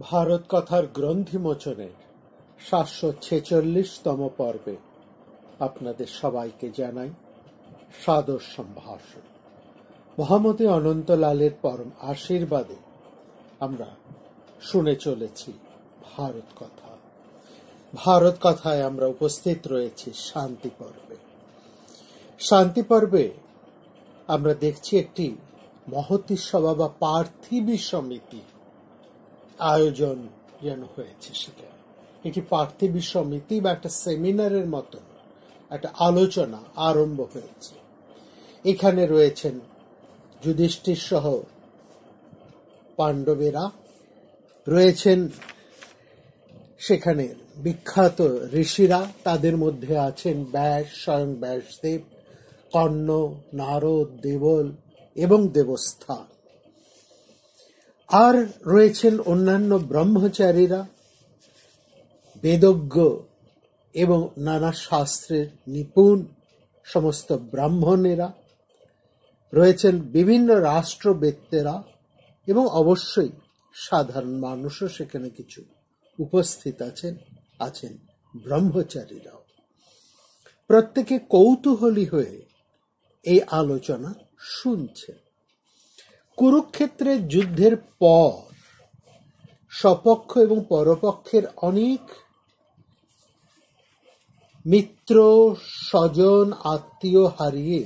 ভারত কথার গ্রন্থিমোচনের ৭৪৬তম পর্বে আপনাদের সবাইকে জানাই সাদর সম্ভাষণ। মহামতি অনন্তলালের পরম আশীর্বাদে আমরা শুনে চলেছি ভারত কথা। ভারত কথায় আমরা উপস্থিত রয়েছি শান্তি পর্বে। শান্তি পর্বে আমরা দেখছি একটি মহতী সভা বা পার্থিবী সমিতি আয়োজন যেন হয়েছে। সেখানে এটি পার্থিবী সমিতি বা একটা সেমিনারের মতন একটা আলোচনা আরম্ভ হয়েছে। এখানে রয়েছেন যুধিষ্ঠির সহ পাণ্ডবেরা, রয়েছেন সেখানে বিখ্যাত ঋষিরা, তাদের মধ্যে আছেন ব্যাস, স্বয়ং ব্যাসদেব, কর্ণ, নারদ, দেবল এবং দেবস্থান। আর রয়েছেন অন্যান্য ব্রহ্মচারীরা, বেদজ্ঞ এবং নানা শাস্ত্রের নিপুণ সমস্ত ব্রাহ্মণেরা, রয়েছেন বিভিন্ন রাষ্ট্রবেত্তেরা এবং অবশ্যই সাধারণ মানুষও সেখানে কিছু উপস্থিত আছেন ব্রহ্মচারীরাও। প্রত্যেকে কৌতূহলী হয়ে এই আলোচনা শুনছেন। কুরুক্ষেত্রের যুদ্ধের পর স্বপক্ষ এবং পরপক্ষের অনেক মিত্র, স্বজন, আত্মীয় হারিয়ে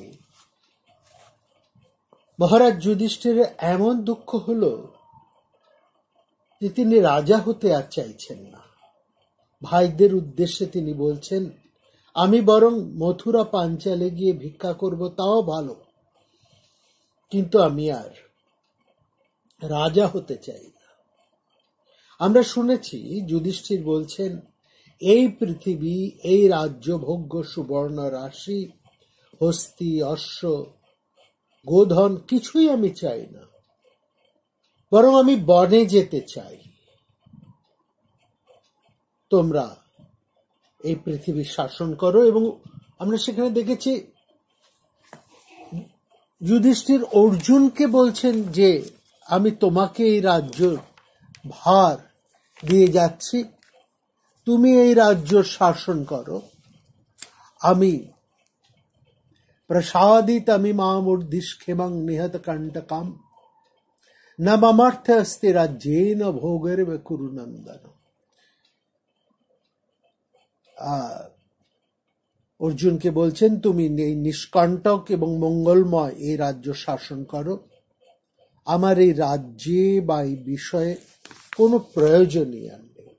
মহারাজ যুধিষ্ঠিরের এমন দুঃখ হল যে তিনি রাজা হতে আর চাইছেন না। ভাইদের উদ্দেশ্যে তিনি বলছেন, আমি বরং মথুরা পাঞ্চালে গিয়ে ভিক্ষা করব, তাও ভালো, কিন্তু আমি আর রাজা হতে চাই না। আমরা শুনেছি যুধিষ্ঠির বলছেন, এই পৃথিবী, এই রাজ্য ভোগ্য সুবর্ণ রাশি, হস্তি, অশ্ব, গোধন কিছুই আমি চাই না, বরং আমি বনে যেতে চাই। তোমরা এই পৃথিবী শাসন করো। এবং আমরা সেখানে দেখেছি যুধিষ্ঠির অর্জুনকে বলছেন যে আমি তোমাকে এই রাজ্য ভার দিয়ে যাচ্ছি, তুমি এই রাজ্য শাসন করো, আমি প্রসাদিতমি মামূর্ধিষ্ক্ষেমং নিহত কণ্টকাম না মমার্থ অস্তি রাজ্যেন ভোগের্ব কুরু নন্দন। অর্জুনকে বলছেন, তুমি এই নিষ্কণ্টক এবং মঙ্গলময় এই রাজ্য শাসন করো, আমার এই রাজ্যে বা এই বিষয়ে কোনো প্রয়োজনই আর নেই।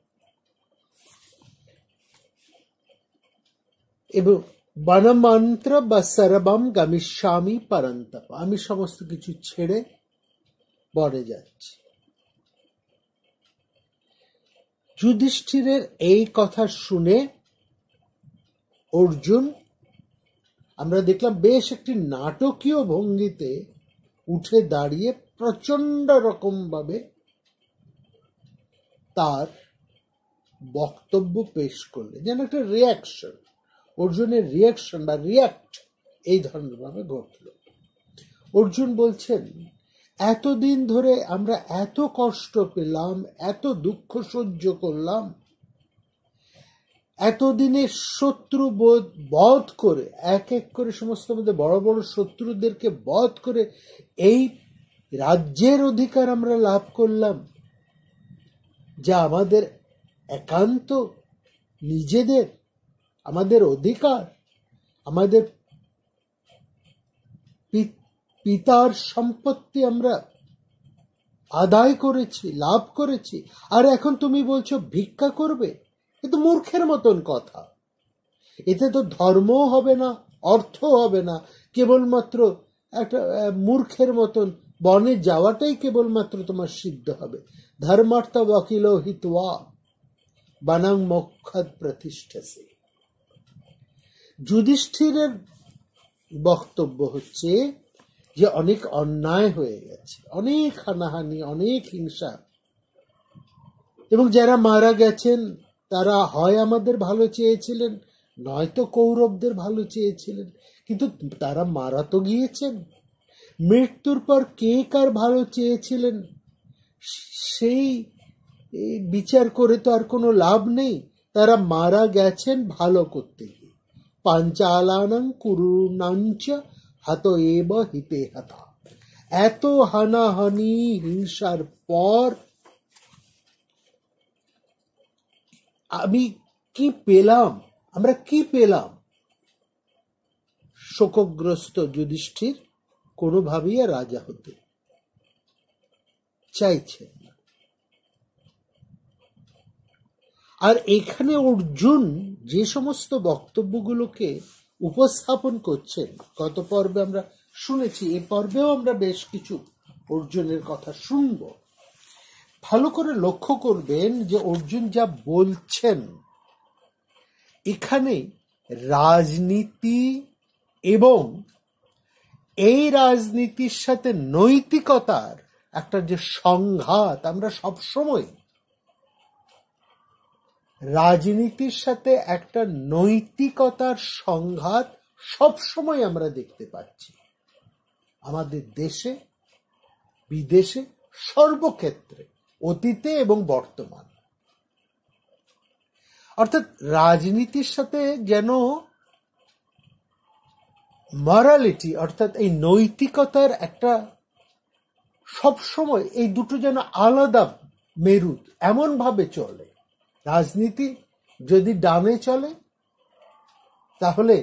এবং বনমন্ত্র বা সর্বম গমিষ্যামি পরন্তপ, আমি সমস্ত কিছু ছেড়ে বনে যাচ্ছি। যুধিষ্ঠিরের এই কথা শুনে অর্জুন, আমরা দেখলাম বেশ একটি নাটকীয় ভঙ্গিতে উঠে দাঁড়িয়ে প্রচন্ড রকম ভাবে তার বক্তব্য পেশ করলেন, যেন একটা রিয়াকশন, অর্জুনের রিয়াকশন বা রিয়াক্ট এই ধরনের ভাবে ঘটল। অর্জুন বলছেন, এতদিন ধরে আমরা এত কষ্ট পেলাম, এত দুঃখ সহ্য করলাম, এতদিনের শত্রু বধ করে, এক এক করে সমস্ত আমাদের বড় বড় শত্রুদেরকে বধ করে এই রাজ্যের অধিকার আমরা লাভ করলাম, যা আমাদের একান্ত নিজেদের, আমাদের অধিকার, আমাদের পিতার সম্পত্তি আমরা আদায় করেছি, লাভ করেছি, আর এখন তুমি বলছো ভিক্ষা করবে। এ তো মূর্খের মতন কথা। এতে তো ধর্মও হবে না, অর্থ হবে না, কেবলমাত্র একটা মূর্খের মতন বনে যাওয়াটাই কেবলমাত্র তোমার সিদ্ধ হবে। ধর্মার্থ বকিল হিত্বা বনং মোক্ষদ প্রতিষ্ঠসে। যুধিষ্ঠিরের বক্তব্য হচ্ছে যে অনেক অন্যায় হয়ে গেছে, অনেক হানাহানি, অনেক হিংসা, এবং যারা মারা গেছেন তারা হয় আমাদের ভালো চেয়েছিলেন, নয়তো কৌরবদের ভালো চেয়েছিলেন, কিন্তু তারা মারা তো গিয়েছেন। মৃত্যুর পর কে কার ভালো চেয়েছিলেন সেই এই বিচার করে তো আর কোনো লাভ নেই, তারা মারা গেছেন ভালো করতে গিয়ে। পাঞ্চালানাং কুরুনাঞ্চ হাত এব হিতে হাতা। এত হানাহানি হিংসার পর আমরা কি পেলাম? শোকগ্রস্ত যুধিষ্ঠির কোনোভাবেই রাজা হতে চাইছেন না। আর এখানে অর্জুন যে সমস্ত বক্তব্যগুলোকে উপস্থাপন করছেন, গত পর্বে আমরা শুনেছি, এ পর্বেও আমরা বেশ কিছু অর্জুনের কথা শুনব। ভালো করে লক্ষ্য করবেন যে অর্জুন যা বলছেন এখানে রাজনীতি এবং এই রাজনীতির সাথে নৈতিকতার একটা যে সংঘাত, আমরা সবসময় রাজনীতির সাথে একটা নৈতিকতার সংঘাত সবসময় আমরা দেখতে পাচ্ছি আমাদের দেশে, বিদেশে, সর্বক্ষেত্রে, অতীতে এবং বর্তমান। অর্থাৎ রাজনীতির সাথে যেন মরালিটি অর্থাৎ এই নৈতিকতার একটা সবসময় এই দুটো যেন আলাদা মেরুদ এমন ভাবে চলে। রাজনীতি যদি ডানে চলে তাহলে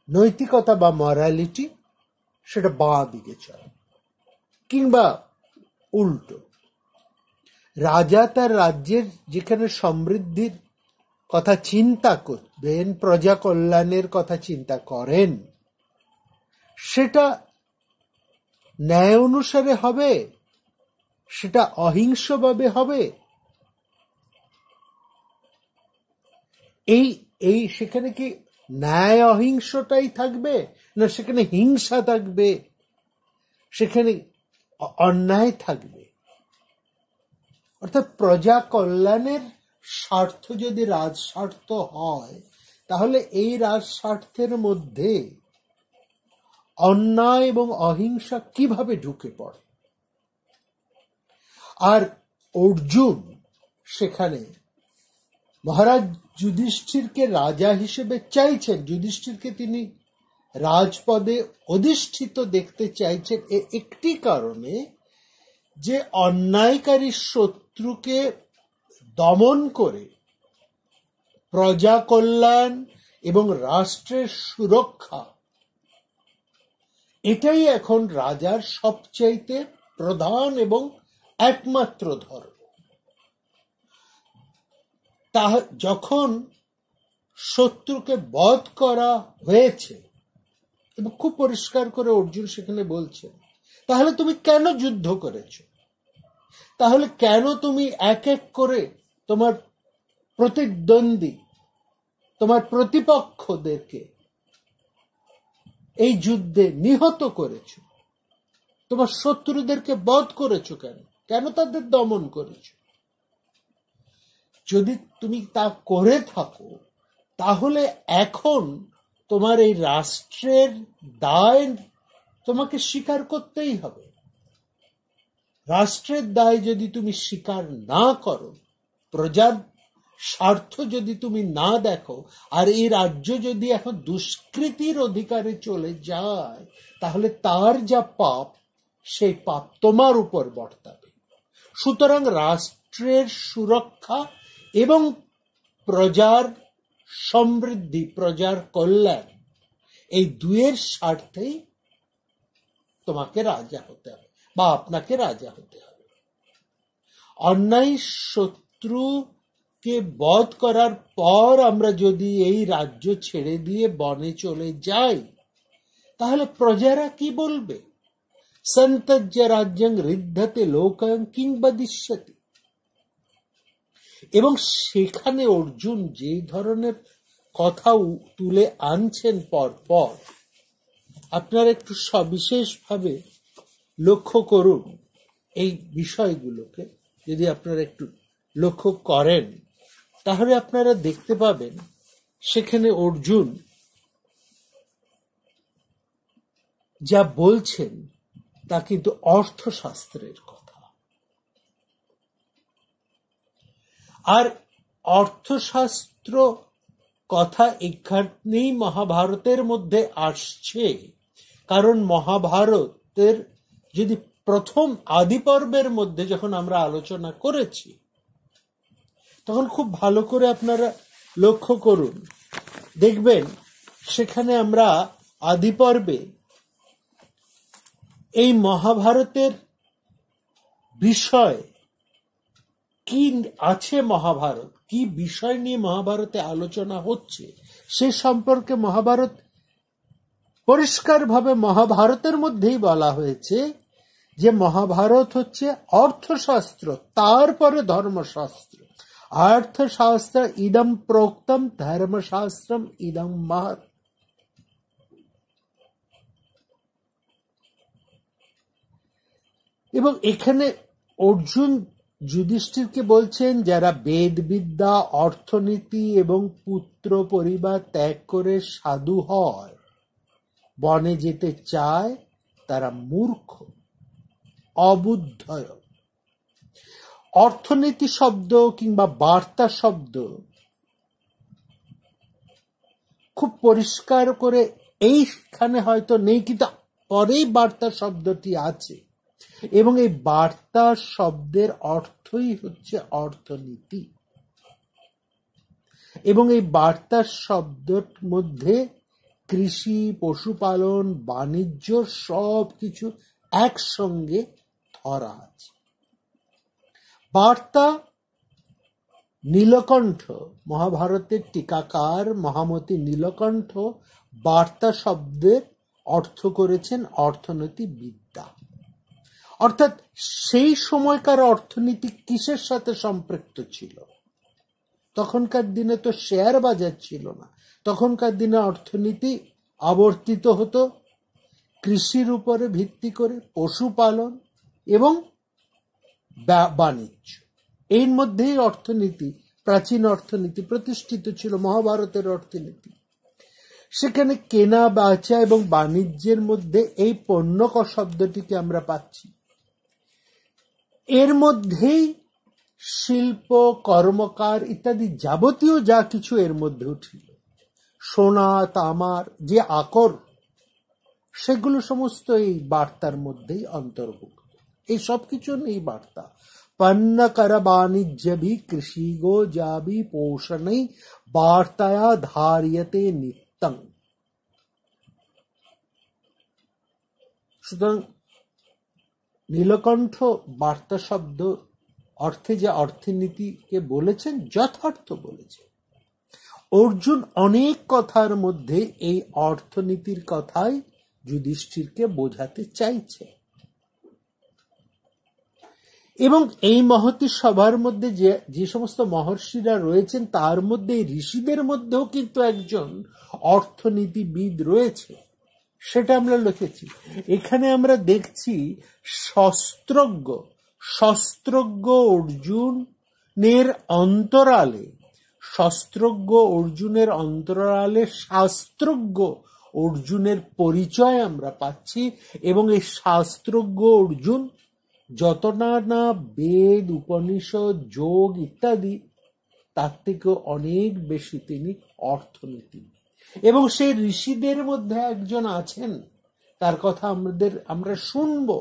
নৈতিকতা বা মরালিটি সেটা বাঁ দিকে চলে, কিংবা উল্টো। রাজা তার রাজ্যের যেখানে সমৃদ্ধির কথা চিন্তা করবেন, প্রজা কল্যাণের কথা চিন্তা করেন, সেটা ন্যায় অনুসারে হবে, সেটা অহিংসভাবে হবে। এই সেখানে কি ন্যায় অহিংসটাই থাকবে, না সেখানে হিংসা থাকবে, সেখানে অন্যায় থাকবে? অর্থাৎ প্রজা কল্যাণের স্বার্থ যদি রাজস্বার্থ হয়, তাহলে এই রাজস্বার্থের মধ্যে অন্যায় এবং অহিংসা কিভাবে ঢুকে পড়ে? আর অর্জুন সেখানে মহারাজ যুধিষ্ঠিরকে রাজা হিসেবে চাইছেন, যুধিষ্ঠিরকে তিনি রাজপদে অধিষ্ঠিত দেখতে চাইছেন একটি কারণে, যে অন্যায়কারী শত্রুকে দমন করে প্রজা কল্যাণ এবং রাষ্ট্রের সুরক্ষা, এটাই এখন রাজার সবচাইতে প্রধান এবং একমাত্র ধর্ম। যখন শত্রুকে বধ করা হয়েছে, এবং খুব পরিষ্কার করে অর্জুন সেখানে বলছেন, তাহলে তুমি কেন যুদ্ধ করেছ? তাহলে কেন তুমি এক এক করে তোমার প্রতিদ্বন্দ্বী, তোমার প্রতিপক্ষদেরকে এই যুদ্ধে নিহত করেছ? তোমার শত্রুদেরকে বধ করেছ কেন? কেন তাদের দমন করেছ? যদি তুমি তা করে থাকো, তাহলে এখন তোমার এই রাষ্ট্রের দায় তোমাকে স্বীকার করতেই হবে। রাষ্ট্রের দায় যদি তুমি স্বীকার না করো, প্রজার স্বার্থ যদি তুমি না দেখো, আর এই রাজ্য যদি এখন দুষ্কৃতির অধিকারে চলে যায়, তাহলে তার যা পাপ, সেই পাপ তোমার উপর বর্তাবে। সুতরাং রাষ্ট্রের সুরক্ষা এবং প্রজার সমৃদ্ধি, প্রজার কল্যাণ, এই দুয়ের স্বার্থেই তোমাকে রাজা হতে হবে বা আপনাকে রাজা হতে হবে। অন্যায় শত্রুকে বধ করার পর আমরা যদি এই রাজ্য ছেড়ে দিয়ে বনে চলে যাই, তাহলে প্রজারা কি বলবে? সন্তজ্য রাজ্যং ঋদ্ধতে লোকং কিং বদিষ্যতি। এবং সেখানে অর্জুন যে ধরনের কথা তুলে আনছেন পর পর, আপনারা একটু সবিশেষভাবে লক্ষ্য করুন এই বিষয়গুলোকে। যদি আপনারা একটু লক্ষ্য করেন, তাহলে আপনারা দেখতে পাবেন সেখানে অর্জুন যা বলছেন তা কিন্তু অর্থশাস্ত্রের কথা। আর অর্থশাস্ত্র কথা এখানেই মহাভারতের মধ্যে আসছে, কারণ মহাভারতের যদি প্রথম আদি পর্বের মধ্যে যখন আমরা আলোচনা করেছি, তখন খুব ভালো করে আপনারা লক্ষ্য করুন, দেখবেন সেখানে আমরা আদি পর্বে এই মহাভারতের বিষয় কি আছে, মহাভারত কি বিষয় নিয়ে মহাভারতে আলোচনা হচ্ছে সে সম্পর্কে মহাভারত পরিষ্কারভাবে মহাভারতের মধ্যেই বলা হয়েছে যে মহাভারত হচ্ছে অর্থশাস্ত্র, তারপরে ধর্মশাস্ত্র। অর্থশাস্ত্র ইদম প্রোক্তম ধর্মশাস্ত্রম ইদম মহৎ। এবং এখানে অর্জুন যুধিষ্ঠিরকে বলছেন, যারা বেদবিদ্যা, অর্থনীতি এবং পুত্র পরিবার ত্যাগ করে সাধু হয়, বনে যেতে চায়, তারা মূর্খ, অবুদ্ধয়। অর্থনীতি শব্দ কিংবা বার্তা শব্দ খুব পরিষ্কার করে এইখানে হয়তো নেই, কিন্তু পরেই বার্তা শব্দটি আছে, এবং এই বার্তা শব্দের অর্থই হচ্ছে অর্থনীতি। এবং এই বার্তা শব্দের মধ্যে কৃষি, পশুপালন, বাণিজ্য সবকিছু একসঙ্গে ধরা আছে। বার্তা নীলকণ্ঠ, মহাভারতের টিকাকার মহামতি নীলকণ্ঠ বার্তা শব্দের অর্থ করেছেন অর্থনীতি বিদ্যা। অর্থাৎ সেই সময়কার অর্থনীতি কিসের সাথে সম্পৃক্ত ছিল? তখনকার দিনে তো শেয়ার বাজার ছিল না, তখনকার দিনে অর্থনীতি আবর্তিত হতো কৃষির উপরে ভিত্তি করে, পশুপালন এবং বাণিজ্য। এর মধ্যেই অর্থনীতি, প্রাচীন অর্থনীতি প্রতিষ্ঠিত ছিল, মহাভারতের অর্থনীতি। সেখানে কেনা বেচা এবং বাণিজ্যের মধ্যে এই পণ্য শব্দটিকে আমরা পাচ্ছি। এর মধ্যেই শিল্প, কর্মকার ইত্যাদি যাবতীয় যা কিছু এর মধ্যেও ছিল, সোনা তামার যে আকর, সেগুলো সমস্ত এই বার্তার মধ্যেই অন্তর্ভুক্ত। এই সবকিছু এই বার্তা। পণ্য কর বাণিজ্য ভি কৃষি গো যাবি পোষণই বার্তায়া ধার্যতে নিত্যং। সুতরাং নীলকণ্ঠ বার্তা শব্দ অর্থে যে অর্থনীতিকে বলেছেন, যথার্থ বলেছেন। অর্জুন অনেক কথার মধ্যে এই অর্থনীতির কথাই যুধিষ্ঠিরকে বোঝাতে চাইছে। এবং এই মহতী সভার মধ্যে যে সমস্ত মহর্ষিরা রয়েছেন, তার মধ্যে ঋষিদের মধ্যেও কিন্তু একজন অর্থনীতিবিদ রয়েছে, সেটা আমরা লিখেছি। এখানে আমরা দেখছি শস্ত্রজ্ঞ অর্জুনের অন্তরালে, শাস্ত্রজ্ঞ অর্জুনের পরিচয় আমরা পাচ্ছি। এবং এই শাস্ত্রজ্ঞ অর্জুন যত না বেদ, উপনিষদ, যোগ ইত্যাদি, তার থেকে অনেক বেশি তিনি অর্থনীতি। এবং সেই ঋষিদের মধ্যে একজন আছেন, তার কথা আমরা শুনবো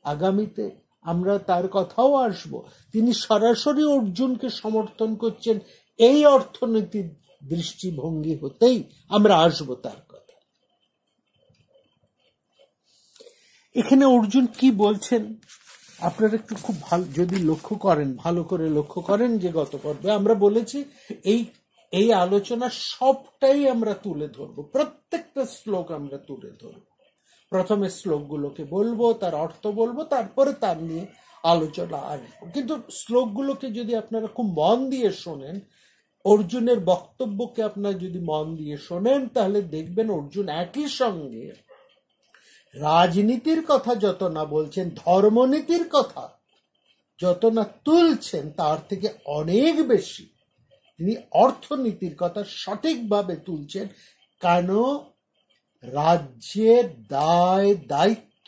আগামীতে, আমরা তার কথাও আসবো। তিনি সরাসরি অর্জুনকে সমর্থন করছেন এই অর্থনীতির দৃষ্টিভঙ্গি হতেই আমরা আসবো তার কথা। এখানে অর্জুন কি বলছেন আপনারা একটু খুব ভালো যদি লক্ষ্য করেন, ভালো করে লক্ষ্য করেন, যে গত পর্বে আমরা বলেছি এই আলোচনা সবটাই আমরা তুলে ধরবো, প্রত্যেকটা শ্লোক আমরা তুলে ধরবো। প্রথমে শ্লোকগুলোকে বলবো, তার অর্থ বলবো, তারপরে তার নিয়ে আলোচনা আসবো। কিন্তু শ্লোকগুলোকে যদি আপনারা খুব মন দিয়ে শোনেন, অর্জুনের বক্তব্যকে আপনারা যদি মন দিয়ে শোনেন, তাহলে দেখবেন অর্জুন একই সঙ্গে রাজনীতির কথা যত না বলছেন, ধর্মনীতির কথা যত না তুলছেন, তার থেকে অনেক বেশি তিনি অর্থনীতির কথা সঠিকভাবে তুলছেন। কেন? রাজ্যের দায় দায়িত্ব,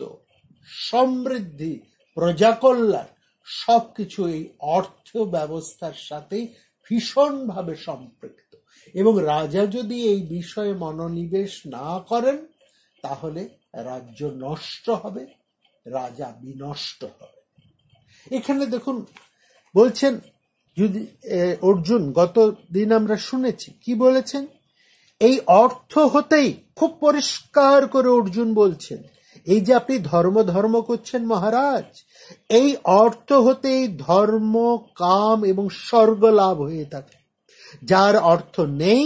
সমৃদ্ধি, প্রজাকল্যাণ সবকিছু এই অর্থ ব্যবস্থার সাথেই ভীষণভাবে সম্পৃক্ত, এবং রাজা যদি এই বিষয়ে মনোনিবেশ না করেন তাহলে রাজ্য নষ্ট হবে, রাজা বিনষ্ট হবে। এখানে দেখুন বলছেন, যদি অর্জুন গত দিন আমরা শুনেছি কি বলেছেন, এই অর্থ হতেই খুব পরিষ্কার করে অর্জুন বলছেন, এই যে আপনি ধর্ম ধর্ম করছেন মহারাজ, এই অর্থ হতেই ধর্ম, কাম এবং স্বর্গ লাভ হয়ে থাকে। যার অর্থ নেই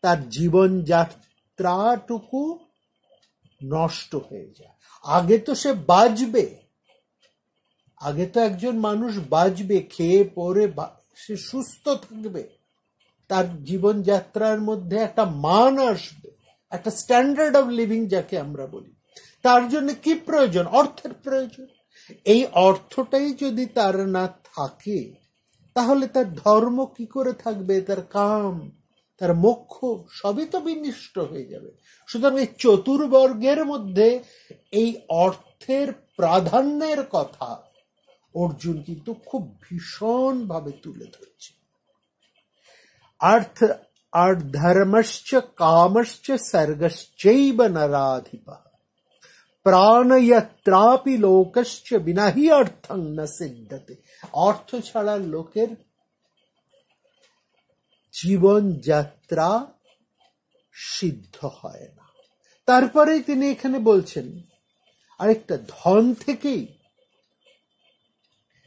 তার জীবন যাত্রাটুকু নষ্ট হয়ে যায়। আগে তো সে বাঁচবে, আগে তো একজন মানুষ বাঁচবে, খেয়ে পরে সে সুস্থ থাকবে, তার জীবনযাত্রার মধ্যে একটা মান আসবে, একটা স্ট্যান্ডার্ড অফ লিভিং যাকে আমরা বলি। তার জন্য কি প্রয়োজন? অর্থের প্রয়োজন। এই অর্থটাই যদি তার না থাকে তাহলে তার ধর্ম কি করে থাকবে, তার কাম, তার মোক্ষ সবই তো বিনষ্ট হয়ে যাবে। সুতরাং এই চতুর্বর্গের মধ্যে এই অর্থের প্রাধান্যের কথা অর্জুন কিন্তু খুব ভীষণ ভাবে তুলে ধরছে। अर्थ धर्मश्च कामश्च सर्गश्चैव नराधिपः प्राणयत्रापि लोकश्च बिना हि अर्थं न सिद्धते। অর্থ ছাড়া লোকের জীবন যাত্রা সিদ্ধ হয় না। তারপরে তিনি এখানে বলছেন আরেকটা, ধন থেকেই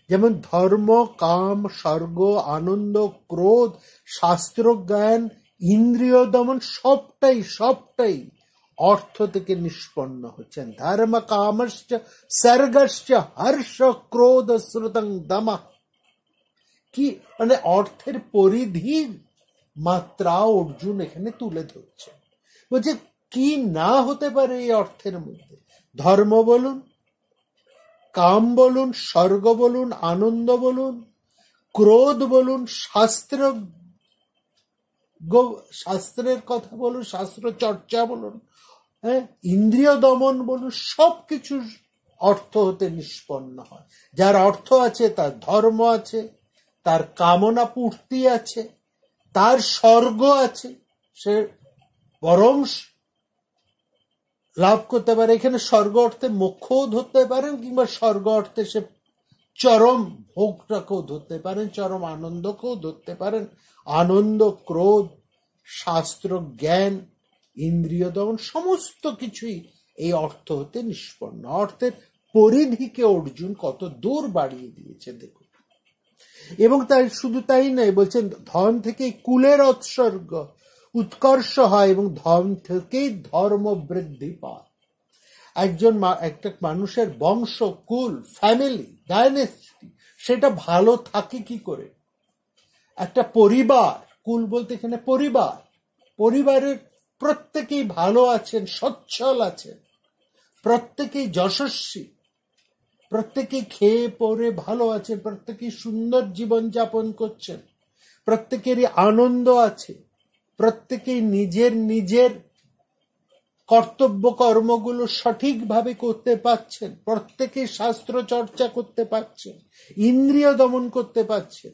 যেমন ধর্ম, কাম, স্বর্গ, আনন্দ, ক্রোধ, শাস্ত্র জ্ঞান, ইন্দ্রিয় দমন সবটাই অর্থ থেকে নিষ্পন্ন হচ্ছেন। ধর্ম কামশ্চ সর্গশ্চ হর্ষ ক্রোধ শ্রুতং দমঃ। কি মানে অর্থের পরিধি মাত্রা অর্জুন এখানে তুলে ধরছে। বলছে কি না হতে পারে এই অর্থের মধ্যে? ধর্ম বলুন, কাম বলুন, স্বর্গ বলুন, আনন্দ বলুন, ক্রোধ বলুন, শাস্ত্রের কথা বলুন, শাস্ত্র চর্চা বলুন, ইন্দ্রিয় দমন বলুন, সবকিছু অর্থ হতে নিষ্পন্ন হয়। যার অর্থ আছে তার ধর্ম আছে, তার কামনা পূর্তি আছে, তার স্বর্গ আছে, সে পরম লাভ করতে পারে। এখানে স্বর্গ অর্থে মোক্ষও ধরতে পারেন, কিংবা স্বর্গ অর্থে সে চরম ভোগটাকেও ধরতে পারেন, চরম আনন্দকেও ধরতে পারেন। আনন্দ, ক্রোধ, শাস্ত্র জ্ঞান, ইন্দ্রিয় দমন সমস্ত কিছুই এই অর্থ হতে নিষ্পন্ন। অর্থের পরিধিকে অর্জুন কত দূর বাড়িয়ে দিয়েছে দেখুন। এবং তাই শুধু তাই নয়, বলছেন ধন থেকে কুলের উৎসর্গ উৎকর্ষ হয় এবং ধন থেকেই ধর্ম বৃদ্ধি পায়। একটা মানুষের বংশ, কুল, ফ্যামিলি, ডাইনেস্টি সেটা ভালো থাকে কি করে? একটা পরিবার, কুল বলতে এখানে পরিবার, পরিবারের প্রত্যেকেই ভালো আছেন, সচ্ছল আছেন, প্রত্যেকেই যশস্বী, প্রত্যেকেই খেয়ে পরে ভালো আছেন, প্রত্যেকেই সুন্দর জীবন যাপন করছেন, প্রত্যেকেরই আনন্দ আছে, প্রত্যেকেই নিজের কর্তব্য কর্মগুলো সঠিকভাবে করতে পারছেন, প্রত্যেকেই শাস্ত্র চর্চা করতে পারছেন, ইন্দ্রিয় দমন করতে পারছেন।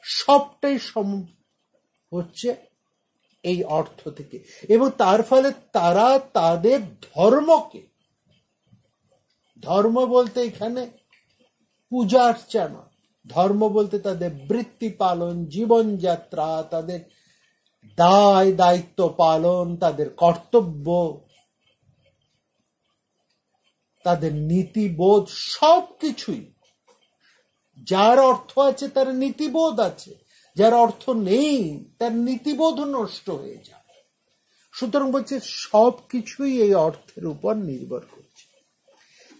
সবটাই হচ্ছে এই অর্থ থেকে। এবং তার ফলে তারা তাদের ধর্মকে, ধর্ম বলতে এখানে পূজা অর্চনা, ধর্ম বলতে তাদের বৃত্তি পালন, জীবনযাত্রা, তাদের দায় দায়িত্ব পালন, তাদের কর্তব্য, তাদের নীতিবোধ, সবকিছুই। যার অর্থ আছে তার নীতিবোধ আছে, যার অর্থ নেই তার নীতিবোধ নষ্ট হয়ে যায়। সুতরাং বলছে সবকিছুই এই অর্থের উপর নির্ভর করছে।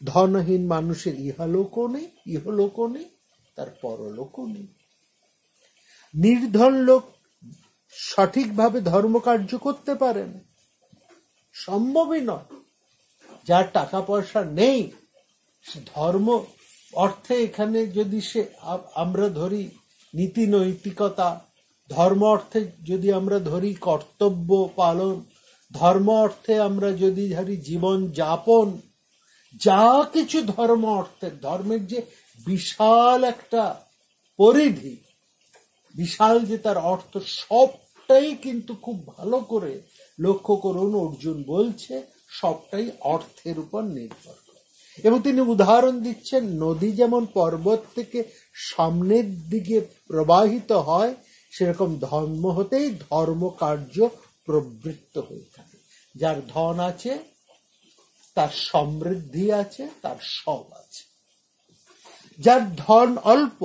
ধনহীন মানুষের ইহলোকও নেই, তার পরলোকও নেই। নির্ধন লোক সঠিকভাবে ধর্মকার্য করতে পারে না, সম্ভবই নয়। যার টাকা পয়সা নেই, সে ধর্ম অর্থে এখানে যদি আমরা ধরি নীতি নৈতিকতা, ধর্ম অর্থে যদি আমরা ধরি কর্তব্য পালন, ধর্ম অর্থে আমরা যদি ধরি জীবন যাপন, যা কিছু ধর্ম অর্থে, ধর্মের যে বিশাল একটা পরিধি, বিশাল যে তার অর্থ, সবটাই কিন্তু খুব ভালো করে লক্ষ্য করুন, অর্জুন বলছে সবটাই অর্থের উপর নির্ভর করে। এবং তিনি উদাহরণ দিচ্ছেন, নদী যেমন পর্বত থেকে সামনের দিকে প্রবাহিত হয়, সেরকম ধর্ম হতেই ধর্ম কার্য প্রবৃত্ত হয়ে থাকে। যার ধন আছে, তার সমৃদ্ধি আছে, তার সব আছে। যার ধন অল্প,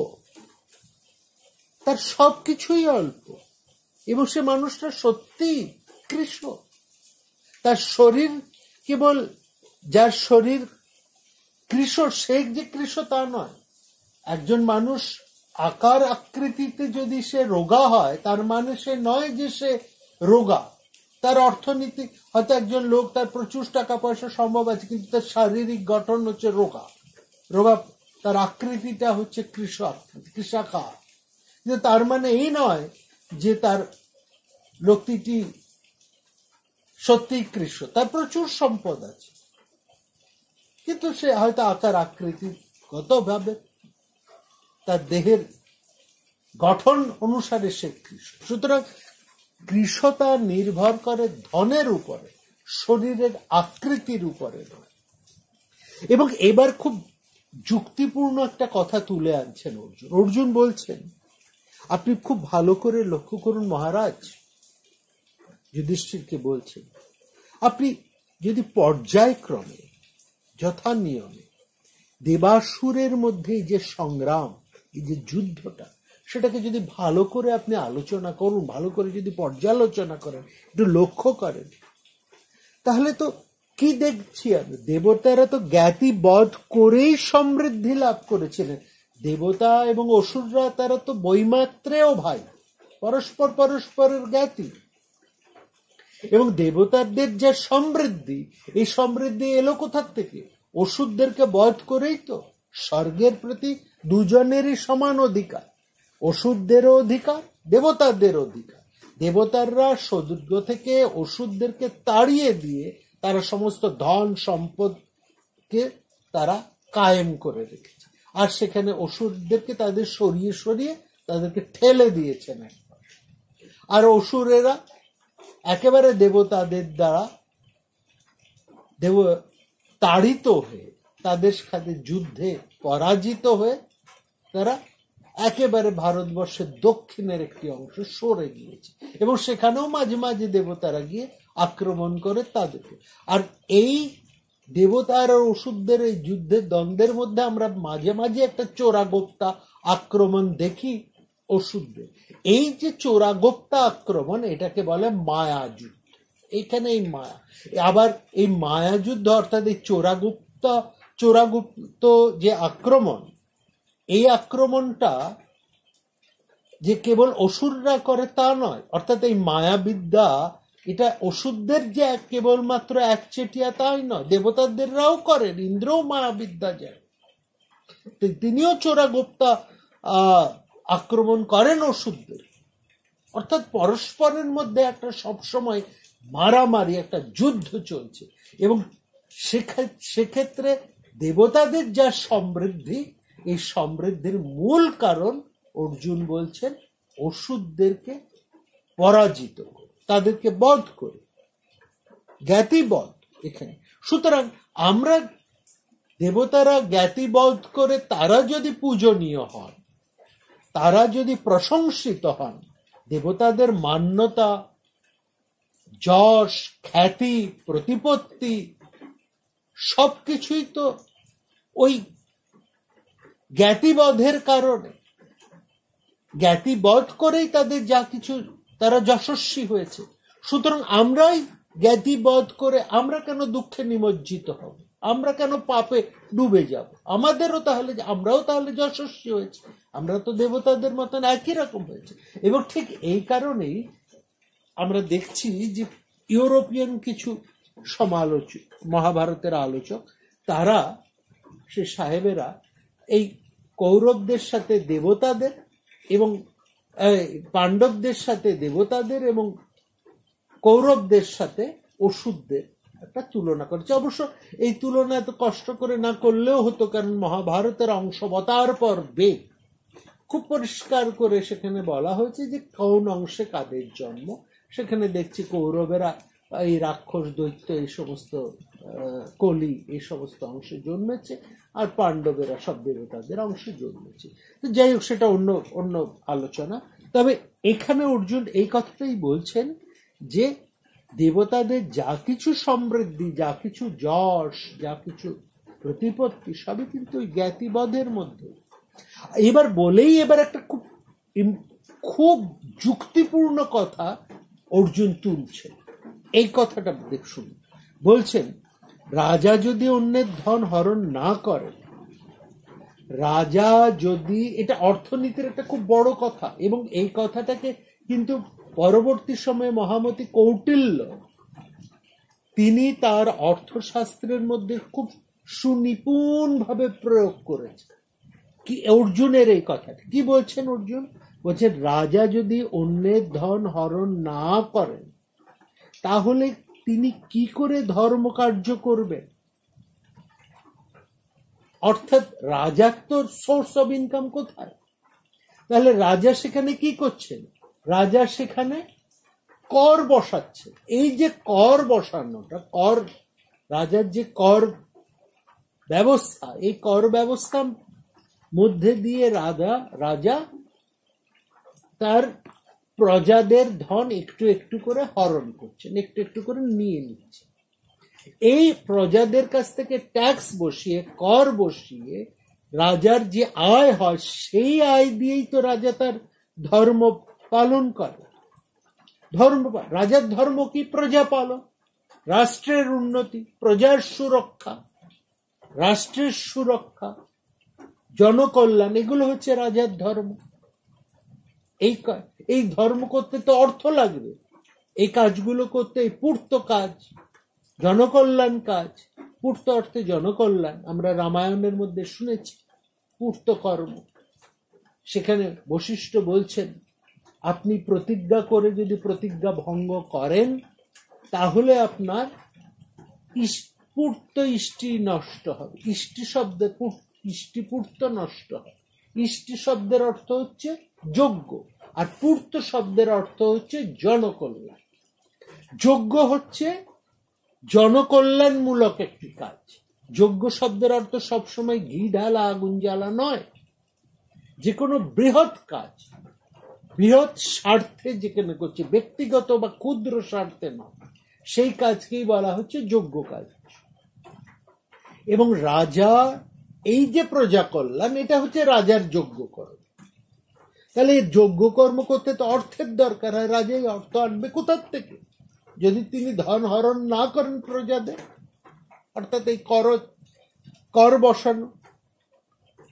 তার সবকিছুই অল্প, এবং সে মানুষটা সত্যি কৃষ। তার শরীর কেবল, যার শরীর কৃষ, সে যে কৃষ তা নয়। একজন মানুষ আকার আকৃতিতে যদি সে রোগা হয়, তার মানে সে নয় যে সে রোগা। তার অর্থনীতি, হয়তো একজন লোক তার প্রচুর টাকা পয়সা সম্ভব আছে, কিন্তু তার শারীরিক গঠন হচ্ছে রোগা। রোগা, তার আকৃতিটা হচ্ছে কৃষ আকৃতি, কৃষাকার। কিন্তু তার মানে এই নয় যে তার লোকটি সত্যি কৃষ। তার প্রচুর সম্পদ আছে, কিন্তু সে হয়তো আকার আকৃতিগত ভাবে তার দেহের গঠন অনুসারে সে কৃষ। সুতরাং কৃষতা নির্ভর করে ধনের উপরে, শরীরের আকৃতির উপরে নয়। এবং এবার খুব যুক্তিপূর্ণ একটা কথা তুলে আনছেন অর্জুন। অর্জুন বলছেন, আপনি খুব ভালো করে লক্ষ্য করুন মহারাজ, যুধিষ্ঠিরকে বলছেন, আপনি যদি পর্যায়ক্রমে যথা নিয়মে দেবাসুরের মধ্যে যে সংগ্রাম, এই যে যুদ্ধটা, সেটাকে যদি ভালো করে আপনি আলোচনা করুন, ভালো করে যদি পর্যালোচনা করেন, একটু লক্ষ্য করেন, তাহলে তো কি দেখছি আমি, দেবতারা তো জ্ঞাতি বধ করেই সমৃদ্ধি লাভ করেছিলেন। দেবতা এবং অসুররা তারা তো বৈমাত্রেয় ভাই, পরস্পর পরস্পরের জ্ঞাতি। এবং দেবতাদের যে সমৃদ্ধি, এই সমৃদ্ধি এলো কোথার থেকে? অসুরদেরকে বধ করেই তো। স্বর্গের প্রতি দুজনেরই সমান অধিকার, অসুরদেরও অধিকার, দেবতাদের অধিকার। দেবতাররা স্বর্গ থেকে অসুরদেরকে তাড়িয়ে দিয়ে তারা সমস্ত ধন সম্পদকে তারা কায়েম করে রেখেছে, আর সেখানে অসুরদেরকে তাদের সরিয়ে সরিয়ে তাদেরকে ঠেলে দিয়েছেন একবার। আর অসুরেরা একেবারে দেবতাদের দ্বারা তাড়িত হয়ে, তাদের সাথে যুদ্ধে পরাজিত হয়ে তারা একেবারে ভারতবর্ষের দক্ষিণের একটি অংশ সরে গিয়েছে, এবং সেখানেও মাঝে মাঝে দেবতারা গিয়ে আক্রমণ করে তাদেরকে। আর এই দেবতার আর অসুরদের এই যুদ্ধের দ্বন্দ্বের মধ্যে আমরা মাঝে মাঝে একটা চোরাগোপ্তা আক্রমণ দেখি অসুরদের। এই যে চোরাগোপ্তা আক্রমণ, এটাকে বলে মায়া যুদ্ধ। এইখানে এই মায়া, আবার এই মায়া যুদ্ধ অর্থাৎ এই চোরাগুপ্ত যে আক্রমণ, এই আক্রমণটা যে কেবল অসুররা করে তা নয়। অর্থাৎ এই মায়াবিদ্যা, এটা অসুরদের যে কেবলমাত্র একচেটিয়া তাই নয়, দেবতাদেররাও করেন। ইন্দ্রও মায়াবিদ্যা যায়, তিনিও চোরাগুপ্তা আক্রমণ করেন অসুরদের। অর্থাৎ পরস্পরের মধ্যে একটা সবসময় মারামারি, একটা যুদ্ধ চলছে। এবং সেক্ষেত্রে দেবতাদের যা সমৃদ্ধি, এই সমৃদ্ধির মূল কারণ অর্জুন বলছেন অসুরদেরকে পরাজিত করে, তাদেরকে বধ করে, জ্ঞাতিবধ এখানে। সুতরাং আমরা, দেবতারা জ্ঞাতিবধ করে তারা যদি পূজনীয় হন, তারা যদি প্রশংসিত হন, দেবতাদের মান্যতা, যশ, খ্যাতি, প্রতিপত্তি সবকিছুই তো ওই জ্ঞাতিবধের কারণে। জ্ঞাতিবধ করেই তাদের যা কিছু, তারা যশস্বী হয়েছে। সুতরাং আমরাই জ্ঞাতিবধ করে আমরা কেন দুঃখে নিমজ্জিত হব, আমরা কেন পাপে ডুবে যাব? আমাদেরও তাহলে, আমরাও তাহলে যশস্বী হয়েছে, আমরা তো দেবতাদের মতন একই রকম হয়েছে। এবং ঠিক এই কারণেই আমরা দেখছি যে ইউরোপিয়ান কিছু সমালোচক, মহাভারতের আলোচক, তারা, সে সাহেবেরা, এই কৌরবদের সাথে দেবতাদের এবং পাণ্ডবদের সাথে দেবতাদের এবং কৌরবদের সাথে অসুরদের একটা তুলনা করেছে। অবশ্য এই তুলনা এত কষ্ট করে না করলেও হতো, কারণ মহাভারতের অংশবতার পর বেদ, খুব পরিষ্কার করে সেখানে বলা হয়েছে যে কোন অংশে কাদের জন্ম। সেখানে দেখছি কৌরবেরা এই রাক্ষস দৈত্য এই সমস্ত কলি এই সমস্ত অংশে জন্মেছে, আর পাণ্ডবেরা সব দেবতাদের অংশে জন্মেছে। তো যাই হোক, সেটা অন্য অন্য আলোচনা। তবে এখানে অর্জুন এই কথাটাই বলছেন যে দেবতাদের যা কিছু সমৃদ্ধি, যা কিছু যশ, যা কিছু প্রতিপত্তি, সবই কিন্তু ওই জ্ঞাতিবধের মধ্যে। এবার বলেই এবার একটা খুব খুব যুক্তিপূর্ণ কথা অর্জুন তুলছেন। এই কথাটা দেখুন, বলছেন রাজা যদি অন্যের ধন হরণ না করেন, রাজা যদি, এটা অর্থনীতির একটা খুব বড় কথা, এবং এই কথাটাকে কিন্তু পরবর্তী সময়ে মহামতি কৌটিল্য তিনি তার অর্থশাস্ত্রের মধ্যে খুব সুনিপুণ ভাবে প্রয়োগ করেছেন। কি অর্জুনের এই কথাটা কি বলছেন? অর্জুন বলছেন রাজা যদি অন্যের ধন হরণ না করেন, তাহলে তিনি কি করে ধর্ম কার্য করবেন? অর্থাৎ রাজার তো সোর্স অফ ইনকাম কোথায়? তাহলে রাজা সেখানে কি করছেন? রাজা সেখানে কর বসাচ্ছে। এই যে কর বসানোটা, কর, রাজার যে কর ব্যবস্থা, এই কর ব্যবস্থার মধ্যে দিয়ে রাজা তার প্রজাদের ধন একটু একটু করে হরণ করছেন, একটু একটু করে নিয়ে নিচ্ছেন। এই প্রজাদের কাছ থেকে ট্যাক্স বসিয়ে, কর বসিয়ে রাজার যে আয় হয়, সেই আয় দিয়েই তো রাজা তার ধর্ম পালন করে। রাজার ধর্ম কি? প্রজা পালন, রাষ্ট্রের উন্নতি, প্রজার সুরক্ষা, রাষ্ট্রের সুরক্ষা, জনকল্যাণ, এগুলো হচ্ছে রাজার ধর্ম। এই ধর্ম করতে তো অর্থ লাগবে, এই কাজগুলো করতে, এই পূর্ত কাজ, জনকল্যাণ কাজ, পূর্ত অর্থে জনকল্যাণ। আমরা রামায়ণের মধ্যে শুনেছি পূর্ত কর্ম। সেখানে বশিষ্ঠ বলছেন আপনি প্রতিজ্ঞা করে যদি প্রতিজ্ঞা ভঙ্গ করেন, তাহলে আপনার পূর্ত ইষ্টি নষ্ট হবে। ইষ্টি শব্দে ইষ্টিপূর্ত নষ্ট হয়। ইষ্টি শব্দের অর্থ হচ্ছে যজ্ঞ, আর পূর্ত শব্দের অর্থ হচ্ছে জনকল্যাণ। যজ্ঞ হচ্ছে জনকল্যাণমূলক একটি কাজ। যজ্ঞ শব্দের অর্থ সবসময় ঘি ঢালা, আগুন জ্বালা নয়। যে কোনো বৃহৎ কাজ, বৃহৎ স্বার্থে যেখানে করছে, ব্যক্তিগত বা ক্ষুদ্র স্বার্থে নয়, সেই কাজকেই বলা হচ্ছে যজ্ঞ কাজ। এবং রাজা, এই যে প্রজা কল্যাণ, এটা হচ্ছে রাজার যজ্ঞ কর্ম। তাহলে এই যজ্ঞ কর্ম করতে তো অর্থের দরকার হয়। রাজা এই অর্থ আনবে কোথার থেকে যদি তিনি ধন হরণ না করেন প্রজাদের? অর্থাৎ এই কর বসানো,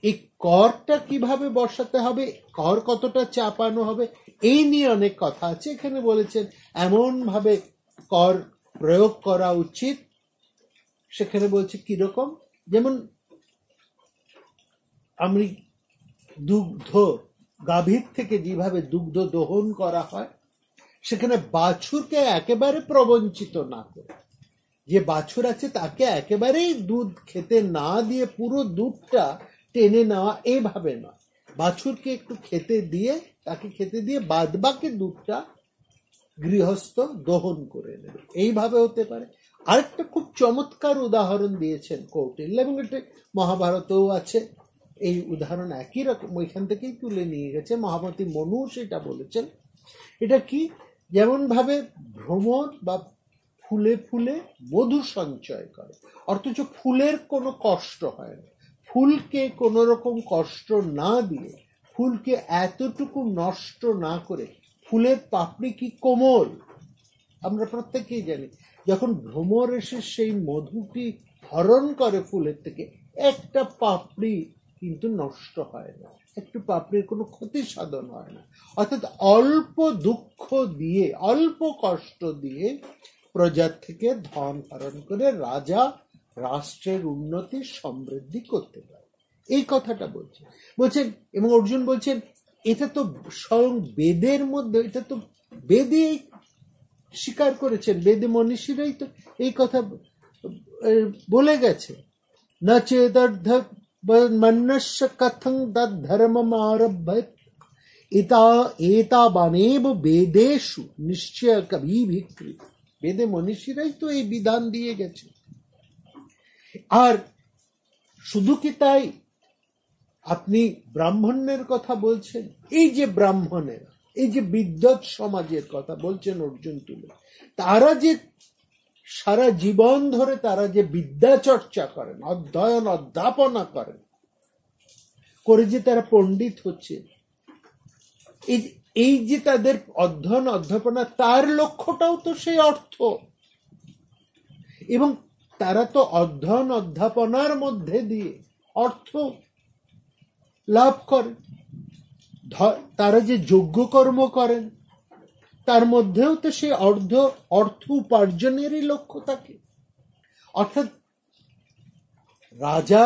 এই করটা কিভাবে বসাতে হবে, কর কতটা চাপানো হবে, এই নিয়ে অনেক কথা আছে। এখানে বলেছেন এমন ভাবে কর প্রয়োগ করা উচিত। সেখানে বলছে কিরকম, যেমন আমি দুগ্ধ, গাভীর থেকে যেভাবে দুগ্ধ দহন করা হয়, সেখানে বাছুরকে একেবারে প্রবঞ্চিত না করে, যে বাছুর আছে তাকে একেবারেই দুধ খেতে না দিয়ে পুরো দুধটা টেনে নেওয়া, এইভাবে নয়। বাছুরকে একটু খেতে দিয়ে, তাকে খেতে দিয়ে বাদ বাকি দুধটা গৃহস্থ দহন করে নেবে, এইভাবে হতে পারে। আরেকটা খুব চমৎকার উদাহরণ দিয়েছেন কৌটিল্য, এবং এটা মহাভারতেও আছে। এই উদাহরণ একই রকম, ওইখান থেকেই তুলে নিয়ে গেছে। মহামতি মনু সেটা বলেছেন। এটা কি, যেমন ভাবে ভ্রমর বা ফুলে ফুলে মধু সঞ্চয় করে, অথচ ফুলের কোনো কষ্ট হয় না। ফুলকে কোনো রকম কষ্ট না দিয়ে, ফুলকে এতটুকু নষ্ট না করে, ফুলের পাপড়ি কি কোমল, আমরা প্রত্যেকেই জানি। যখন ভ্রমর এসে সেই মধুটি হরণ করে ফুলের থেকে, একটা পাপড়ি কিন্তু নষ্ট হয় না, একটু পাপড়ির কোনো ক্ষতি সাধন হয় না। অর্থাৎ অল্প দুঃখ দিয়ে, অল্প কষ্ট দিয়ে প্রজার থেকে ধন হরণ করে রাজা রাষ্ট্রের উন্নতি সমৃদ্ধি করতে পারে। এই কথাটা বলছেন। এবং অর্জুন বলছেন এটা তো স্বয়ং বেদের মধ্যে, এটা তো বেদে স্বীকার করেছেন, বেদে মনীষীরাই তো এই কথা বলে গেছে। না চেদর্ধ मनुष्य कथं तद्धर्मम् आरभ्यत एतावानेव वेदेषु निश्चय कभी भी कृत। বেদে মনীষীরাই তো এই বিধান দিয়ে গেছে। আর শুধু কি তাই, আপনি ব্রাহ্মণের কথা বলছেন, এই যে ব্রাহ্মণেরা, এই যে বিদ্বৎ সমাজের কথা বলছেন অর্জুন তুলে, তারা যে সারা জীবন ধরে তারা যে বিদ্যা চর্চা করেন, অধ্যয়ন অধ্যাপনা করেন, করে যে তারা পণ্ডিত হচ্ছে, এই যে তাদের অধ্যয়ন অধ্যাপনা, তার লক্ষ্যটাও তো সেই অর্থ। এবং তারা তো অধ্যয়ন অধ্যাপনার মধ্যে দিয়ে অর্থ লাভ করে। তারা যে যজ্ঞ কর্ম করেন, তার মধ্যেও তো সেই অর্থ উপার্জনেরই লক্ষ্য থাকে। অর্থাৎ রাজা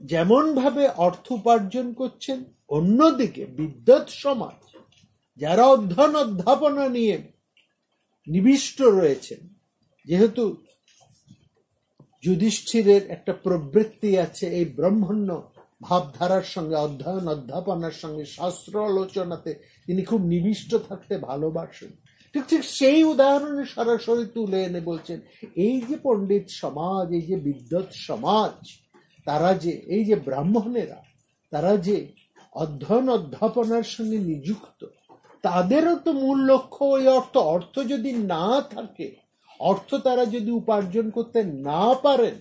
যেমন ভাবে অর্থ উপার্জন করছেন, অন্যদিকে বিদ্বৎ সমাজ যারা অধ্যয়ন অধ্যাপনা নিয়ে নিবিষ্ট রয়েছেন, যেহেতু যুধিষ্ঠিরের একটা প্রবৃত্তি আছে এই ব্রহ্মণ্য ভাবধারার সঙ্গে, অধ্যয়ন অধ্যাপনার সঙ্গে, শাস্ত্র আলোচনাতে তিনি খুব নিবিষ্ট থাকতে ভালোবাসেন। ঠিক ঠিক সেই উদাহরণে সরাসরি তুলে এনে বলছেন, এই যে পণ্ডিত সমাজ, এই যে বিদ্বৎ সমাজ, তারা যে, এই যে ব্রাহ্মণেরা, তারা যে অধ্যয়ন অধ্যাপনার সঙ্গে নিযুক্ত, তাদেরও তো মূল লক্ষ্য ওই অর্থ। অর্থ যদি না থাকে, অর্থ তারা যদি উপার্জন করতে না পারেন,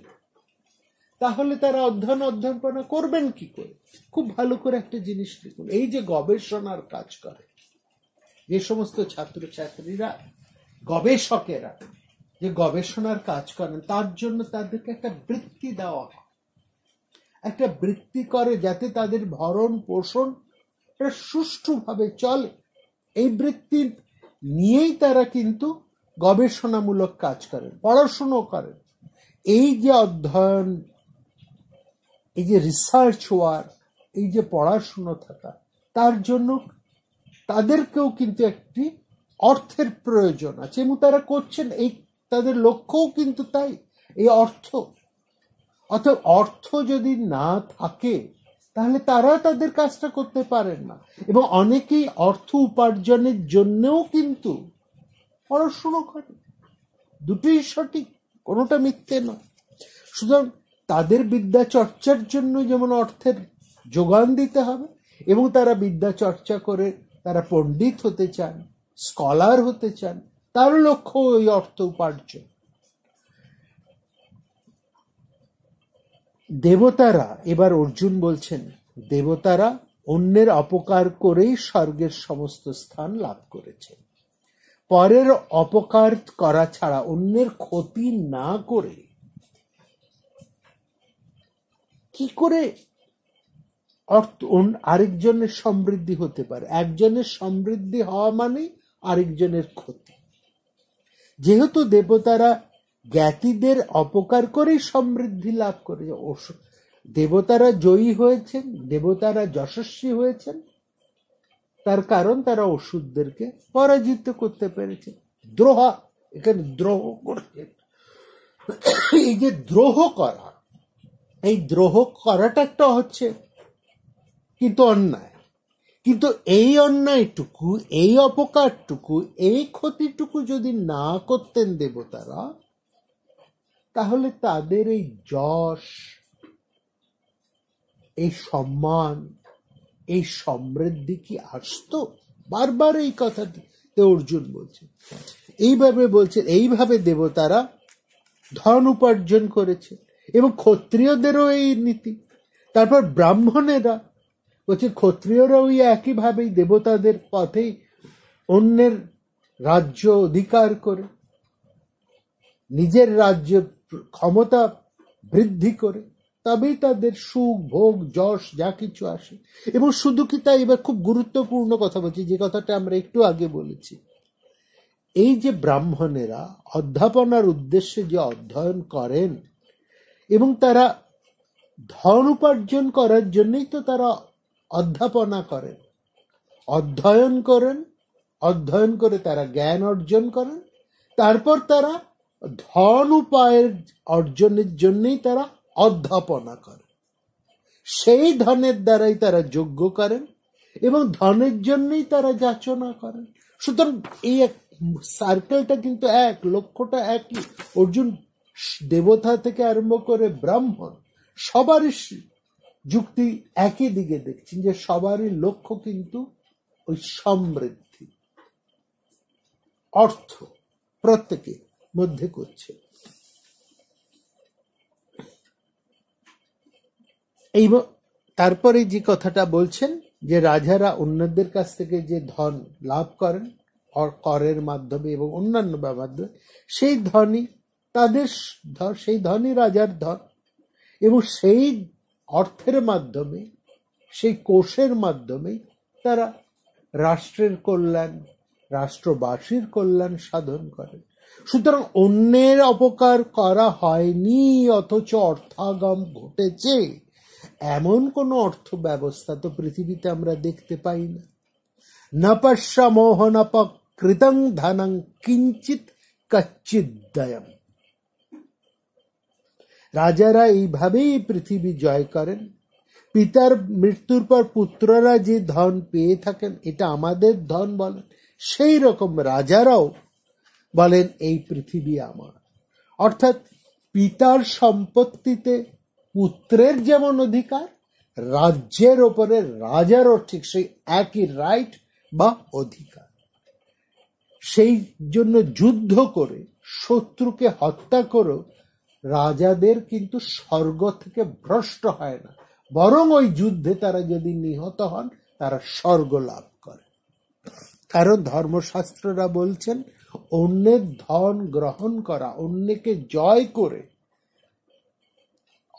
তাহলে তারা অধ্যয়ন অধ্যাপনা করবেন কি করে? খুব ভালো করে একটা জিনিস দেখুন, এই যে গবেষণার কাজ করে যে সমস্ত ছাত্রছাত্রীরা, গবেষকেরা যে গবেষণার কাজ করেন, তার জন্য তাদেরকে একটা বৃত্তি দেওয়া হয়, একটা বৃত্তি করে যাতে তাদের ভরণ পোষণ সুষ্ঠুভাবে চলে। এই বৃত্তি নিয়েই তারা কিন্তু গবেষণামূলক কাজ করেন, পড়াশুনো করেন। এই যে অধ্যয়ন, এই যে রিসার্চ ওয়ার্ক, এই যে পড়াশুনো থাকা, তার জন্য তাদেরকেও কিন্তু একটি অর্থের প্রয়োজন আছে, এবং তারা করছেন, এই তাদের লক্ষ্যও কিন্তু তাই, এই অর্থ। অর্থাৎ অর্থ যদি না থাকে তাহলে তারা তাদের কাজটা করতে পারেন না। এবং অনেকেই অর্থ উপার্জনের জন্যও কিন্তু পড়াশুনো করে, দুটোই সঠিক, কোনোটা মিথ্যে নয়। সুতরাং তাদের বিদ্যা চর্চার জন্য যেমন অর্থের যোগান দিতে হবে, এবং তারা বিদ্যা চর্চা করে তারা পণ্ডিত হতে চান, স্কলার হতে চান, তার লক্ষ্য ওই অর্থ উপার্জন। দেবতারা, এবার অর্জুন বলছেন, দেবতারা অন্যের অপকার করেই স্বর্গের সমস্ত স্থান লাভ করেছে। পরের অপকার করা ছাড়া, অন্যের ক্ষতি না করে কি করে আরেকজনের সমৃদ্ধি হতে পারে? একজনের সমৃদ্ধি হওয়া মানে আরেকজনের ক্ষতি। যেহেতু দেবতারা জ্ঞাতিদের অপকার করেই সমৃদ্ধি লাভ করে, দেবতারা জয়ী হয়েছেন, দেবতারা যশস্বী হয়েছেন, তার কারণ তারা অসুরদেরকে পরাজিত করতে পেরেছে। দ্রোহ, এখানে দ্রোহ করছে। এই যে দ্রোহ করা, এই দ্রোহ করাটা একটা হচ্ছে কিন্তু অন্যায়। কিন্তু এই অন্যায়টুকু, এই অপকারটুকু, এই ক্ষতিটুকু যদি না করতেন দেবতারা, তাহলে তাদের এই যশ, এই সম্মান, এই সমৃদ্ধি কি আসতো? বারবার এই কথাটি অর্জুন বলছেন, এইভাবে বলছেন, এইভাবে দেবতারা ধন উপার্জন করেছে, এবং ক্ষত্রিয়দেরও এই নীতি। তারপর ব্রাহ্মণেরা বলছে, ক্ষত্রিয়রা ওই একইভাবেই দেবতাদের পথেই অন্যের রাজ্য অধিকার করে, নিজের রাজ্য ক্ষমতা বৃদ্ধি করে, তবেই তাদের সুখ ভোগ যশ যা কিছু আসে। এবং শুধু কি তাই, এবার খুব গুরুত্বপূর্ণ কথা বলছি, যে কথাটা আমরা একটু আগে বলেছি, এই যে ব্রাহ্মণেরা অধ্যাপনার উদ্দেশ্যে যে অধ্যয়ন করেন, এবং তারা ধন উপার্জন করার জন্যই তো তারা অধ্যাপনা করেন, অধ্যয়ন করেন, অধ্যয়ন করে তারা জ্ঞান অর্জন করেন, তারপর তারা ধন উপায়ের অর্জনের জন্যই তারা অধ্যাপনা করে। সেই ধনের দ্বারাই তারা যজ্ঞ করেন এবং ধনের জন্যই তারা যাচনা করেন। সুতরাং এই সার্কেলটা কিন্তু এক, লক্ষ্যটা একই। অর্জুন দেবতা থেকে আরম্ভ করে ব্রাহ্মণ সবারই যুক্তি একই দিকে দেখছেন, যে সবারই লক্ষ্য কিন্তু ওই সমৃদ্ধি, অর্থ প্রত্যেকের মধ্যে করছে। এই তারপরে যে কথাটা বলছেন, যে রাজারা অন্যদের কাছ থেকে যে ধন লাভ করেন করের মাধ্যমে এবং অন্যান্য মাধ্যমে, সেই ধনই তাদের, সেই ধনই রাজার ধন, এবং সেই অর্থের মাধ্যমে, সেই কোষের মাধ্যমে তারা রাষ্ট্রের কল্যাণ, রাষ্ট্রবাসীর কল্যাণ সাধন করে। সুতরাং অন্যের অপকার করা হয়নি অথচ অর্থাগম ঘটেছে, এমন কোন অর্থ ব্যবস্থা তো পৃথিবীতে আমরা দেখতে পাই না। ন পশ্যা মোহনপকৃতং ধনং কিঞ্চিৎ কচ্চিদয়ম। রাজারা এইভাবেই পৃথিবী জয় করেন। পিতার মৃত্যুর পর পুত্ররা যে ধন পেয়ে থাকেন, এটা আমাদের ধন বলেন, সেই রকম রাজারাও বলেন এই পৃথিবী আমার। অর্থাৎ পিতার সম্পত্তিতে পুত্রের যেমন অধিকার, রাজ্যের ওপরে রাজারও ঠিক সেই একই রাইট বা অধিকার। সেই জন্য যুদ্ধ করে শত্রুকে হত্যা করে রাজাদের কিন্তু স্বর্গ থেকে ভ্রষ্ট হয় না, বরং ওই যুদ্ধে তারা যদি নিহত হন তারা স্বর্গ লাভ করে। কারণ ধর্মশাস্ত্ররা বলছেন অন্যের ধন গ্রহণ করা, অন্যকে জয় করে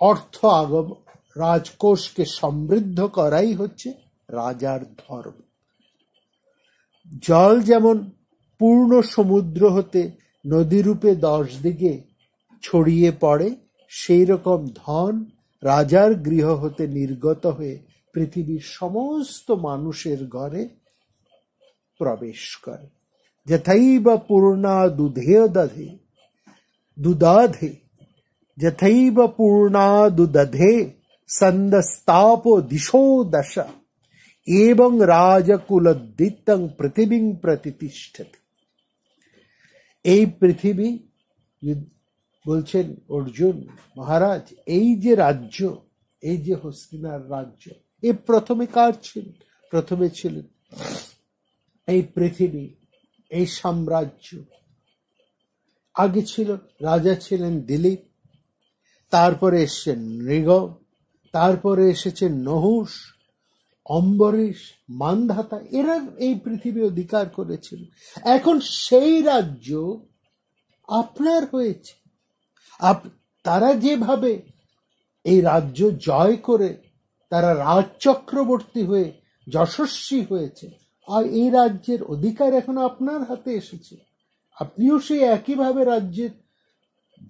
অর্থ আগম, রাজকোষকে সমৃদ্ধ করাই হচ্ছে রাজার ধর্ম। জল যেমন পূর্ণ সমুদ্র হতে নদীরূপে 10 দিকে ছড়িয়ে পড়ে, সেই রকম ধন রাজার গৃহ হতে নির্গত হয়ে পৃথিবীর সমস্ত মানুষের ঘরে প্রবেশ করে। যথৈব পূর্ণা দুদাধে যথৈব পূর্ণা দুদধে সন্দস্তাপো দিশো দশ এবং রাজকুলদ্দিতং পৃথিবীং প্রতিষ্ঠতি। এই পৃথিবী, বলছেন অর্জুন মহারাজ, এই যে রাজ্য, এই যে হস্তিনার রাজ্য, এ প্রথমে কার ছিল? প্রথমে ছিলেন এই পৃথিবী, এই সাম্রাজ্য। আগে ছিল, রাজা ছিলেন দিলীপ, তারপরে এসছেন নৃগ, তারপরে এসেছেন নহুষ, অম্বরীশ, মান্ধাতা, এরা এই পৃথিবী অধিকার করেছিল। এখন সেই রাজ্য আপনার হয়েছে। তারা যেভাবে এই রাজ্য জয় করে তারা রাজচক্রবর্তী হয়ে যশস্বী হয়েছে, আর এই রাজ্যের অধিকার এখন আপনার হাতে এসেছে। আপনিও সেই একইভাবে রাজ্যের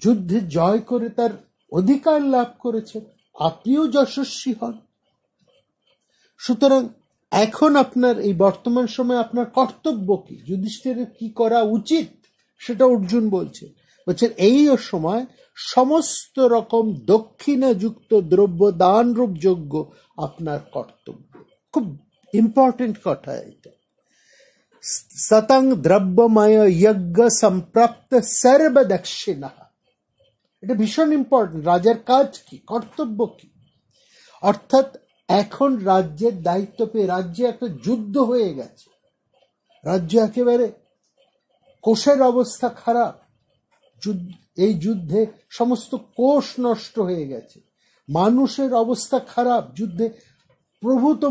যুদ্ধে জয় করে তার অধিকার লাভ করেছেন, আপনিও যশস্বী হন। সুতরাং এখন আপনার এই বর্তমান সময়ে আপনার কর্তব্য কি, যুধিষ্ঠিরের কি করা উচিত, সেটা অর্জুন বলছেন। এই সময় সমস্ত রকম দক্ষিণাযুক্ত দ্রব্য দান রূপ যজ্ঞ আপনার কর্তব্য। খুব ইম্পর্টেন্ট কথা এটা। সতং দ্রব্যময় যজ্ঞ সম্প্রাপ্ত সর্ব দক্ষিণা, এটা ভীষণ ইম্পর্টেন্ট। রাজার কাজ কি, কর্তব্য কি? অর্থাৎ এখন রাজ্যের দায়িত্ব পেয়ে, রাজ্যে একটা যুদ্ধ হয়ে গেছে, রাজ্য একেবারে কোষের অবস্থা খারাপ, এই যুদ্ধে সমস্ত কোষ নষ্ট হয়ে গেছে, মানুষের অবস্থা খারাপ, যুদ্ধে প্রভূত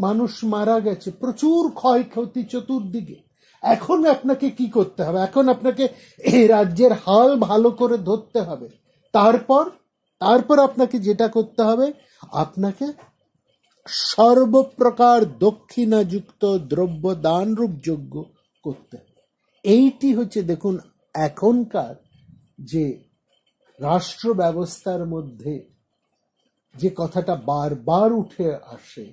মানুষ মারা গেছে, প্রচুর ক্ষয়ক্ষতি চতুর্দিকে। এখন আপনাকে কি করতে হবে? এখন আপনাকে এই রাজ্যের হাল ভালো করে ধরতে হবে। তারপর আপনাকে যেটা করতে হবে, আপনাকে সর্বপ্রকার দক্ষিণাযুক্ত দ্রব্য দান রূপ যজ্ঞ করতে হবে। এইটি হচ্ছে, দেখুন, এখনকার যে রাষ্ট্র ব্যবস্থার মধ্যে যে কথাটা বারবার উঠে আসে,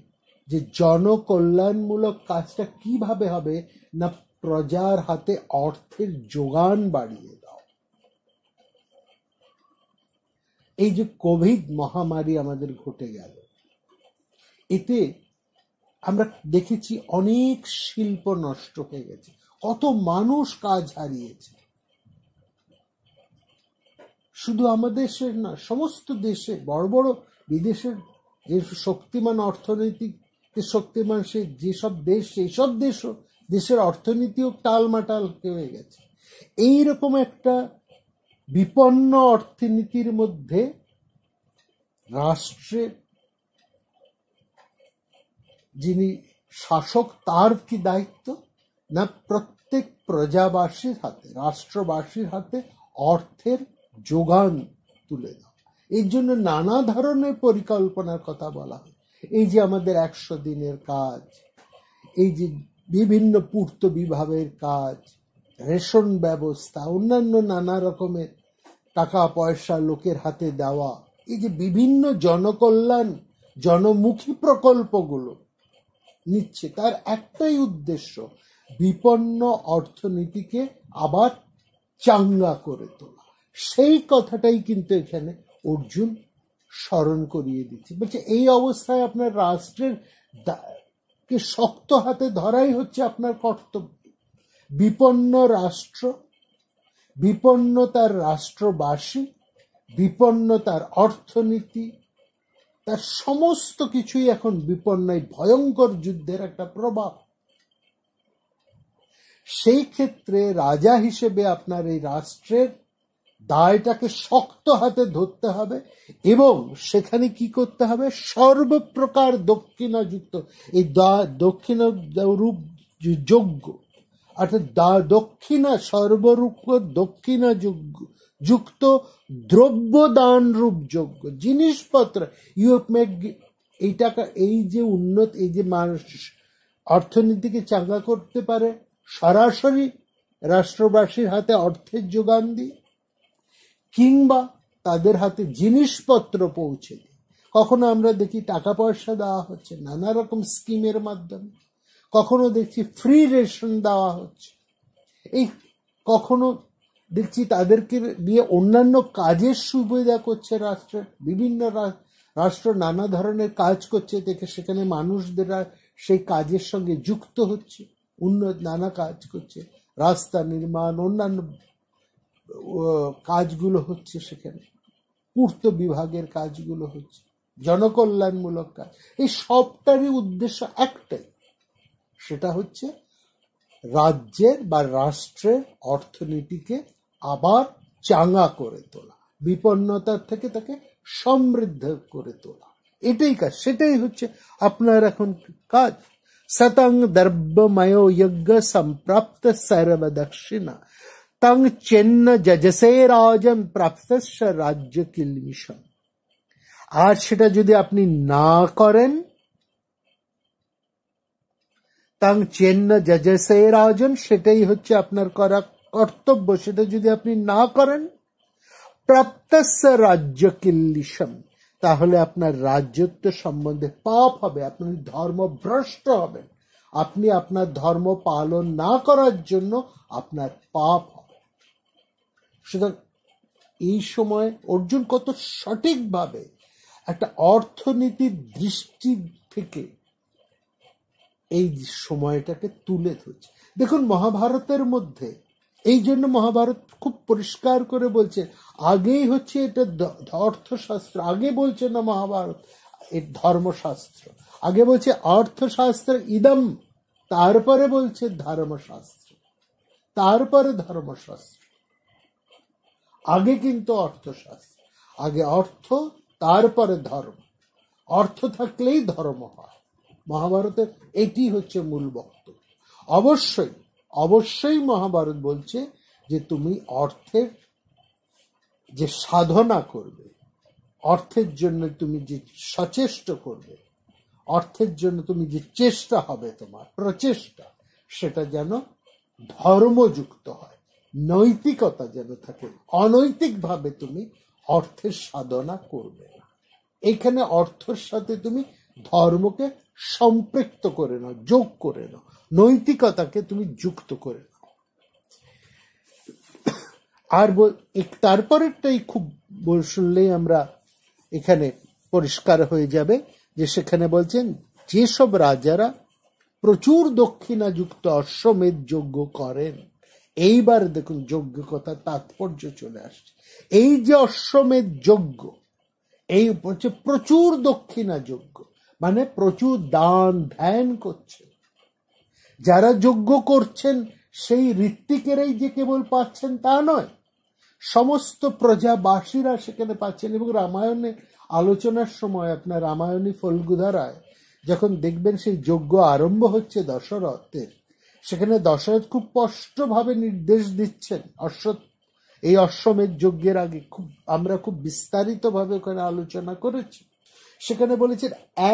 যে জনকল্যাণমূলক কাজটা কিভাবে হবে না, প্রজার হাতে অর্থের যোগান বাড়িয়ে দাও। এই যে কোভিড মহামারী আমাদের ঘটে গেল, এতে আমরা দেখেছি অনেক শিল্প নষ্ট হয়ে গেছে, কত মানুষ কাজ হারিয়েছে। শুধু আমাদের দেশের না, সমস্ত দেশে, বড় বড় বিদেশের যে শক্তিমান অর্থনৈতিক শক্তিমান যেসব দেশ, সেই সব দেশের অর্থনীতিও টালমাটাল হয়ে গেছে। এইরকম একটা বিপন্ন অর্থনীতির মধ্যে রাষ্ট্রের যিনি শাসক, তার কি দায়িত্ব? না, প্রত্যেক প্রজাবাসীর হাতে, রাষ্ট্রবাসীর হাতে অর্থের যোগান তুলে দাও। এই জন্য নানা ধরনের পরিকল্পনার কথা বলা হয়। এই যে আমাদের 100 দিনের কাজ, এই যে বিভিন্ন পূর্ত বিভাগের কাজ, রেশন ব্যবস্থা, অন্যান্য নানা রকমের টাকা পয়সা লোকের হাতে দেওয়া, এই যে বিভিন্ন জনকল্যাণ জনমুখী প্রকল্পগুলো নিচ্ছে, তার একটাই উদ্দেশ্য, বিপন্ন অর্থনীতিকে আবার চাঙ্গা করে তোলা। সেই কথাটাই কিন্তু এখানে অর্জুন স্মরণ করিয়ে দিচ্ছে। বলছে এই অবস্থায় আপনার রাষ্ট্রের কে শক্ত হাতে ধরাই হচ্ছে আপনার কর্তব্য। বিপন্ন রাষ্ট্র, বিপন্ন তার রাষ্ট্রবাসী, বিপন্ন তার অর্থনীতি, তার সমস্ত কিছুই এখন বিপন্ন, ভয়ঙ্কর যুদ্ধের একটা প্রভাব। সেই ক্ষেত্রে রাজা হিসেবে আপনার এই রাষ্ট্রের দায়টাকে শক্ত হাতে ধরতে হবে এবং সেখানে কি করতে হবে, সর্বপ্রকার দক্ষিণাযুক্ত, এই দক্ষিণা রূপ যোগ্য, অর্থাৎ দক্ষিণা সর্বরূপ দক্ষিণা যুক্ত দ্রব্য দান রূপ যোগ্য জিনিসপত্র, ইউ মেক এই টাকা, এই যে উন্নত, এই যে মানুষ অর্থনীতিকে চাঙ্গা করতে পারে সরাসরি রাষ্ট্রবাসীর হাতে অর্থের যোগান দিয়ে, কিংবা তাদের হাতে জিনিসপত্র পৌঁছে দিয়ে। কখনো আমরা দেখি টাকা পয়সা দেওয়া হচ্ছে নানা রকম স্কিমের মাধ্যমে, কখনো দেখছি ফ্রি রেশন দেওয়া হচ্ছে, এই কখনো দেখছি তাদেরকে দিয়ে অন্যান্য কাজের সুবিধা করছে রাষ্ট্রের, বিভিন্ন রাষ্ট্র নানা ধরনের কাজ করছে, দেখে সেখানে মানুষদের সেই কাজের সঙ্গে যুক্ত হচ্ছে, উন্নত নানা কাজ করছে, রাস্তা নির্মাণ, অন্যান্য কাজগুলো হচ্ছে, সেখানে পূর্ত বিভাগের কাজগুলো হচ্ছে, জনকল্যাণমূলক কাজ। এই সবটারই উদ্দেশ্য একটাই, সেটা হচ্ছে রাজ্যের বা রাষ্ট্রের অর্থনীতিকে আবার চাঙ্গা করে তোলা, বিপন্নতার থেকে তাকে সমৃদ্ধ করে তোলা। এটাই কাজ, সেটাই হচ্ছে আপনার এখন কাজ। সতং দর্ভময় যজ্ঞ সম্প্রাপ্ত সর্ব দক্ষিণা তং চেন্ন যজসে রাজম প্রাপ্ত রাজ্য কিলমিশম। আর সেটা যদি আপনি না করেন, তাং চেন্ন যজসে রাজন, সেটাই হচ্ছে আপনার করা কর্তব্য, সেটা যদি আপনি না করেন, প্রাপ্তস্য রাজ্য কিল্লিশম, তাহলে আপনার রাজ্যত্ব সম্বন্ধে পাপ হবে, আপনি ধর্মভ্রষ্ট হবেন, আপনি আপনার ধর্ম পালন না করার জন্য আপনার পাপ হবে। সুতরাং এই সময় অর্জুন কত সঠিকভাবে একটা অর্থনীতির দৃষ্টি থেকে এই সময়টাকে তুলে ধরছে। দেখুন মহাভারতের মধ্যে, এই জন্য মহাভারত খুব পরিষ্কার করে বলছে, আগেই হচ্ছে এটা অর্থশাস্ত্র, আগে বলছে না মহাভারত এর ধর্মশাস্ত্র, আগে বলছে অর্থশাস্ত্র ইদম, তারপরে বলছে ধর্মশাস্ত্র, তারপরে ধর্মশাস্ত্র। আগে কিন্তু অর্থশাস্ত্র, আগে অর্থ, তারপরে ধর্ম, অর্থ থাকলেই ধর্ম হয়। মহাভারতের এটি হচ্ছে মূল বক্তব্য। অবশ্যই অবশ্যই মহাভারত বলছে যে তুমি অর্থের যে সাধনা করবে, অর্থের জন্য তুমি যে সচেষ্ট করবে, অর্থের জন্য তুমি যে চেষ্টা হবে, তোমার প্রচেষ্টা, সেটা যেন ধর্মযুক্ত হয়, নৈতিকতা যেন থাকে, অনৈতিকভাবে তুমি অর্থের সাধনা করবে না। এখানে অর্থের সাথে তুমি ধর্মকে সম্পৃক্ত করে নাও, যোগ করে নাও, নৈতিকতাকে তুমি যুক্ত করে নাও। আর তারপরেরটাই খুব শুনলেই আমরা এখানে পরিষ্কার হয়ে যাবে, যে সেখানে বলছেন যেসব রাজারা প্রচুর দক্ষিণাযুক্ত অশ্বমেধ যজ্ঞ করেন, এইবার দেখুন যজ্ঞ কথা তাৎপর্য চলে আসছে। এই যে অশ্বমেধ যজ্ঞ, এই হচ্ছে প্রচুর দক্ষিণা যজ্ঞ, মানে প্রচুর দান ধ্যান করছেন। যারা যজ্ঞ করছেন সেই ঋত্বিকেরাই যে কেবল পাচ্ছেন তা নয়, সমস্ত প্রজাবাসীরা সেখানে পাচ্ছেন। এবং রামায়ণে আলোচনার সময় আপনার রামায়ণী ফল্গুধারায় যখন দেখবেন সেই যজ্ঞ আরম্ভ হচ্ছে দশরথের, সেখানে দশরথ খুব স্পষ্টভাবে নির্দেশ দিচ্ছেন এই অশ্বমেধ যজ্ঞের আগে আমরা খুব বিস্তারিত ভাবে ওখানে আলোচনা করেছি। সেখানে বলেছেন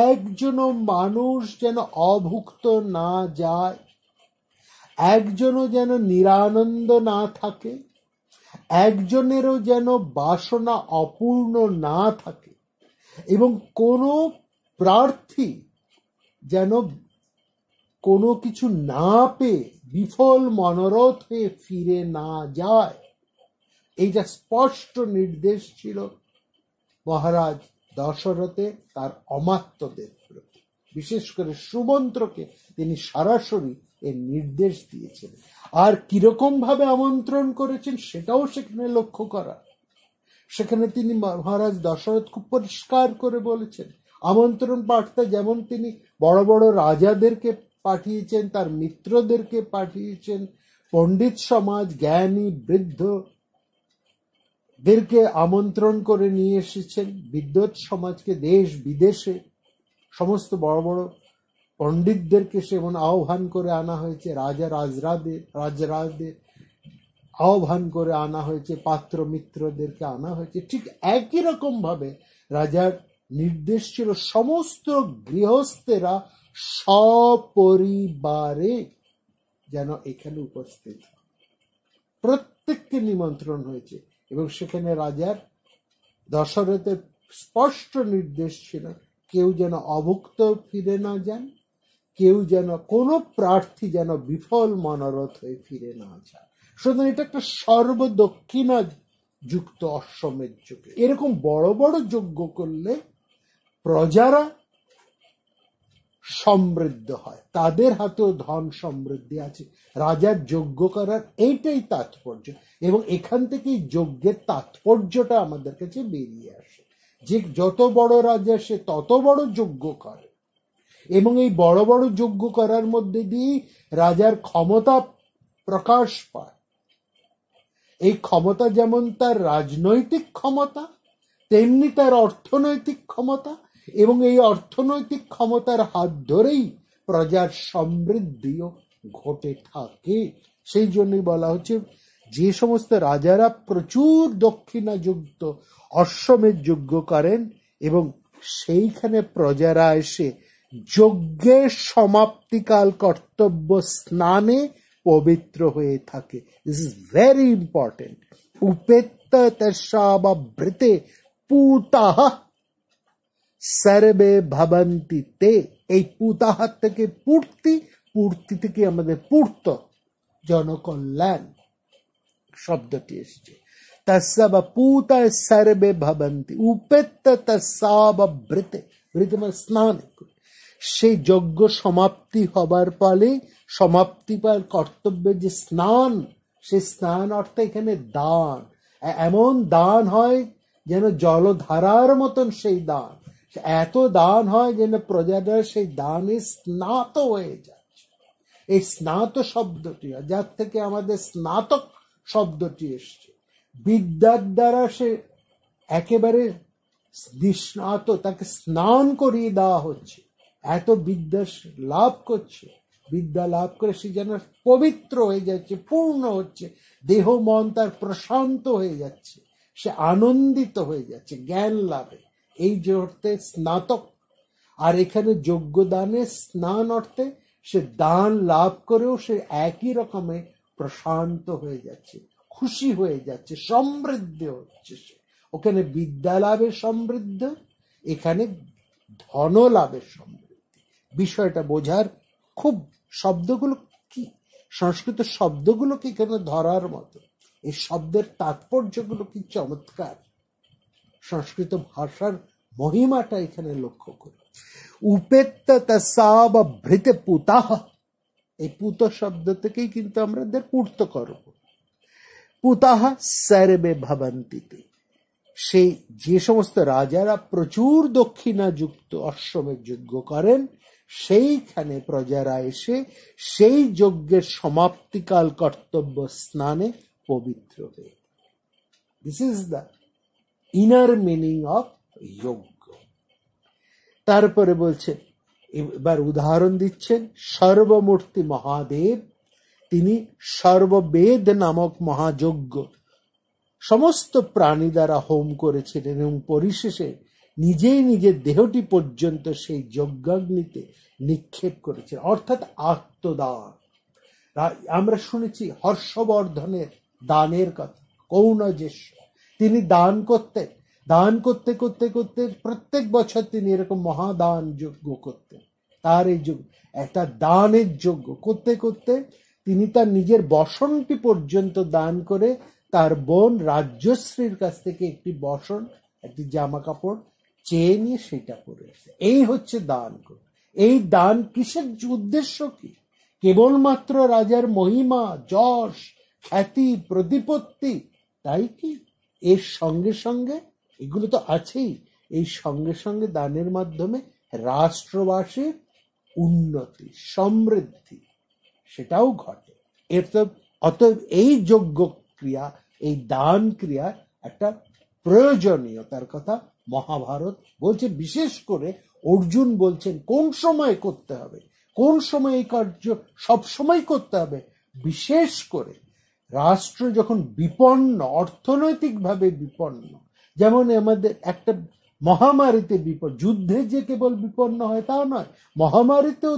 একজনও মানুষ যেন অভুক্ত না যায়, একজনও যেন নিরানন্দ না থাকে, একজনেরও যেন বাসনা অপূর্ণ না থাকে, এবং কোনো প্রার্থী যেন কোনো কিছু না পেয়ে বিফল মনোরথ হয়ে ফিরে না যায়। এইটা স্পষ্ট নির্দেশ ছিল মহারাজ দশরথে তার অমাত্যদের প্রতি, বিশেষ করে সুমন্ত্রকে তিনি সরাসরি এর নির্দেশ দিয়েছেন। আর কিরকম ভাবে আমন্ত্রণ করেছেন সেটাও সেখানে লক্ষ্য করা। সেখানে তিনি মহারাজ দশরথ খুব পরিষ্কার করে বলেছেন আমন্ত্রণ বার্তা যেমন তিনি বড় বড় রাজাদেরকে পাঠিয়েছেন, তার মিত্রদেরকে পাঠিয়েছেন, পণ্ডিত সমাজ, জ্ঞানী বৃদ্ধ দেরকে আমন্ত্রণ করে নিয়ে এসেছেন, বিদ্বৎ সমাজকে দেশ বিদেশে সমস্ত বড় বড় পণ্ডিতদেরকে সেমন আহ্বান করে আনা হয়েছে, রাজরাজদের আহ্বান করে আনা হয়েছে, পাত্র মিত্রদেরকে আনা হয়েছে। ঠিক একই রকম ভাবে রাজার নির্দেশ ছিল সমস্ত গৃহস্থেরা সপরিবারে যেন এখানে উপস্থিত, প্রত্যেককে নিমন্ত্রণ হয়েছে। এবং সেখানে রাজার দশরথের স্পষ্ট নির্দেশ ছিল কেউ যেন অভুক্ত ফিরে না যান, কেউ যেন কোনো প্রার্থী যেন বিফল মনোরথ হয়ে ফিরে না যান। সুতরাং এটা একটা সর্বদক্ষিণা যুক্ত অশ্বমেধ যজ্ঞ। এরকম বড় বড় যজ্ঞ করলে প্রজারা সমৃদ্ধ হয়, তাদের হাতেও ধন সমৃদ্ধি আছে। রাজার যজ্ঞ করার এইটাই তাৎপর্য, এবং এখান থেকেই যজ্ঞের তাৎপর্যটা আমাদের কাছে বেরিয়ে আসে যে যত বড় রাজা সে তত বড় যজ্ঞ করে, এবং এই বড় বড় যজ্ঞ করার মধ্যে দিয়ে রাজার ক্ষমতা প্রকাশ পায়। এই ক্ষমতা যেমন তার রাজনৈতিক ক্ষমতা, তেমনি তার অর্থনৈতিক ক্ষমতা, এবং এই অর্থনৈতিক ক্ষমতার হাত ধরেই প্রজার সমৃদ্ধিও ঘটে থাকে। সেই জন্যই বলা হচ্ছে যে সমস্ত রাজারা প্রচুর দক্ষিণাযুক্ত অশ্বমেধ যজ্ঞ করেন এবং সেইখানে প্রজারা এসে যজ্ঞের সমাপ্তিকাল কর্তব্য স্নানে পবিত্র হয়ে থাকে। This is very important. উপেত্ত তস্যাবৃতে পুতাহ সর্বে ভবন্তি তে। এই পুতাহ থেকে পূর্তি, পূর্তি থেকে আমাদের পূর্ত, জনকল্যাণ শব্দটি এসেছে। তস্যাব পুত সর্বে ভবন্তি উপেত্ত তস্যাবৃতে, বৃতে মানে স্নান। সেই যজ্ঞ সমাপ্তি হবার ফলে সমাপ্তি পার কর্তব্যের যে স্নান, সেই স্নান অর্থে এখানে দান, এমন দান হয় যেন জলধারার মতন সেই দান, এত দান হয় যেন প্রজারা সেই দানে স্নাত হয়ে যাচ্ছে। এই স্নাত শব্দটি, যার থেকে আমাদের স্নাতক শব্দটি এসছে, বিদ্যার দ্বারা সে একেবারে নিষ্ণাত, তাকে স্নান করিয়ে দেওয়া হচ্ছে। এত বিদ্যা লাভ করছে, বিদ্যা লাভ করে সে যেন পবিত্র হয়ে যাচ্ছে, পূর্ণ হচ্ছে, দেহ মন তার প্রশান্ত হয়ে যাচ্ছে, সে আনন্দিত হয়ে যাচ্ছে জ্ঞান লাভে। এই যে অর্থে স্নাতক। আর এখানে যোগ্যদানে স্নান অর্থে সে দান লাভ করেও সে একই রকমে প্রশান্ত হয়ে যাচ্ছে, খুশি হয়ে যাচ্ছে, সমৃদ্ধ হচ্ছে সে। ওখানে বিদ্যা লাভের সমৃদ্ধ, এখানে ধন লাভের সমৃদ্ধি। বিষয়টা বোঝার খুব, শব্দগুলো কি, সংস্কৃত শব্দগুলোকে এখানে ধরার মতো, এই শব্দের তাৎপর্যগুলো কি চমৎকার। সংস্কৃত ভাষার মহিমাটা এখানে লক্ষ্য করি। উপেত্ত তসাব ভৃত পুতাহ, এই পুত শব্দ থেকেই কিন্তু আমাদের পূর্ত করব। পুতাহ সর্বে ভবন্তিতে, সেই যে সমস্ত রাজারা প্রচুর দক্ষিণা যুক্ত অশ্বমেধ যজ্ঞ করেন, সেইখানে প্রজারা এসে সেই যজ্ঞের সমাপ্তিকাল কর্তব্য স্নানে পবিত্র হয়ে। This is the inner meaning of যজ্ঞ। তারপরে বলছেন, এবার উদাহরণ দিচ্ছেন, সর্বমূর্তি মহাদেব, তিনি সর্ববেদ নামক মহাযজ্ঞ সমস্ত প্রাণী দ্বারা হোম করেছিলেন এবং পরিশেষে নিজেই নিজের দেহটি পর্যন্ত সেই যজ্ঞাগ্নিতে নিক্ষেপ করেছেন, অর্থাৎ আত্মদান। আমরা শুনেছি হর্ষবর্ধনের দানের কথা, কৌনজেশ, তিনি দান করতেন, দান করতে করতে করতে প্রত্যেক বছর তিনি এরকম মহাদান যজ্ঞ করতেন। তার এই যজ্ঞ, একটা দানের যজ্ঞ করতে করতে তিনি তার নিজের বসনটি পর্যন্ত দান করে তার বোন রাজ্যশ্রীর কাছ থেকে একটি বসন, একটি জামা কাপড় চেয়ে নিয়ে সেটা পরে আসে। এই হচ্ছে দান করে। এই দান কিসের উদ্দেশ্য কি? কেবলমাত্র রাজার মহিমা, যশ, খ্যাতি, প্রতিপত্তি, তাই কি? এর সঙ্গে সঙ্গে এগুলো তো আছেই, এই সঙ্গে সঙ্গে দানের মাধ্যমে রাষ্ট্রবাসীর উন্নতি, সমৃদ্ধি, সেটাও ঘটে। অতএব এই যজ্ঞ ক্রিয়া, এই দান ক্রিয়া একটা প্রয়োজনীয়তার কথা মহাভারত বলছে। বিশেষ করে অর্জুন বলছেন কোন সময় করতে হবে, কোন সময় এই কার্য সব সময় করতে হবে। বিশেষ করে রাষ্ট্র যখন বিপন্ন, অর্থনৈতিকভাবে বিপন্ন, যেমন আমাদের একটা মহামারীতে যুদ্ধে যে কেবল বিপন্ন হয় তা নয়, মহামারীতেও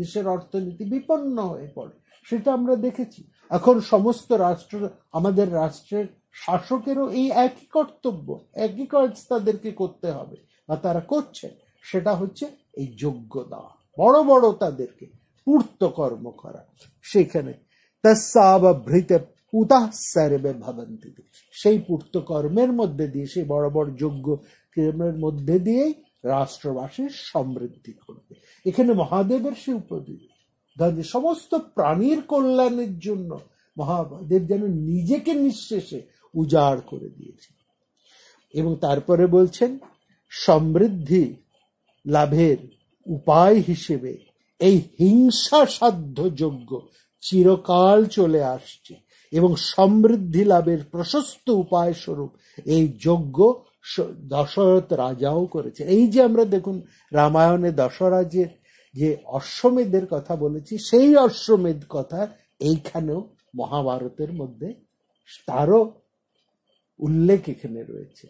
দেশের অর্থনীতি বিপন্ন হয়ে পড়ে, সেটা আমরা দেখেছি। এখন সমস্ত রাষ্ট্র, আমাদের রাষ্ট্রের শাসকেরও এই একই কর্তব্য, একই কাজ তাদেরকে করতে হবে বা তারা করছে, সেটা হচ্ছে এই যজ্ঞ দেওয়া, বড় বড় তাদেরকে পূর্ত কর্ম করা। সেখানে তস্যাবভৃত পুতাঃ সর্বে ভবন্তি, সেই পূর্ত কর্মের মধ্যে দিয়ে, সেই বড় বড় যজ্ঞ কর্মের মধ্যে দিয়েই রাষ্ট্রবাসীর সমৃদ্ধি করবে। এখানে মহাদেবের সে উপদেশ, সমস্ত প্রাণীর কল্যাণের জন্য মহাদেব যেন নিজেকে নিঃশেষে উজাড় করে দিয়েছে। এবং তারপরে বলছেন, সমৃদ্ধি লাভের উপায় হিসেবে এই হিংসা সাধ্য যজ্ঞ চিরকাল চলে আসছে এবং সমৃদ্ধি লাভের প্রশস্ত উপায় স্বরূপ এই যজ্ঞ দশরথ রাজাও করেছে। এই যে আমরা দেখুন রামায়ণে দশরাজের যে অশ্বমেধের কথা বলেছি, সেই অশ্বমেধ কথা এইখানেও মহাভারতের মধ্যে তারও উল্লেখ এখানে রয়েছে।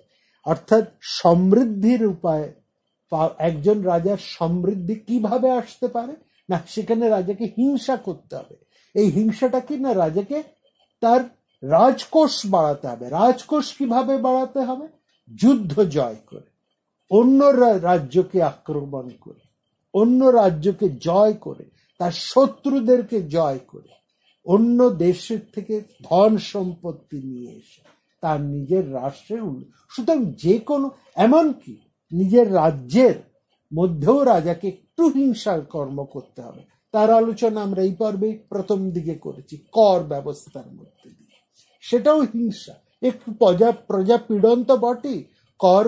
অর্থাৎ সমৃদ্ধির উপায়, একজন রাজার সমৃদ্ধি কিভাবে আসতে পারে না, সেখানে রাজাকে হিংসা করতে হবে। এই হিংসাটা কি না, রাজাকে তার রাজকোষ বাড়াতে হবে। রাজকোষ কিভাবে বাড়াতে হবে? যুদ্ধ জয় করে, অন্য রাজ্যকে আক্রমণ করে, অন্য রাজ্যকে জয় করে, তার শত্রুদেরকে জয় করে, অন্য দেশের থেকে ধন সম্পত্তি নিয়ে এসে তার নিজের রাষ্ট্রে। সুতরাং যে কোনো, এমনকি নিজের রাজ্যের মধ্যেও রাজাকে একটু হিংসার কর্ম করতে হবে। তার আলোচনা আমরা এই পর্বে প্রথম দিকে করেছি, কর ব্যবস্থার মধ্যে দিয়ে। সেটাও হিংসা, একটু প্রজাপীড়ন তো বটেই। কর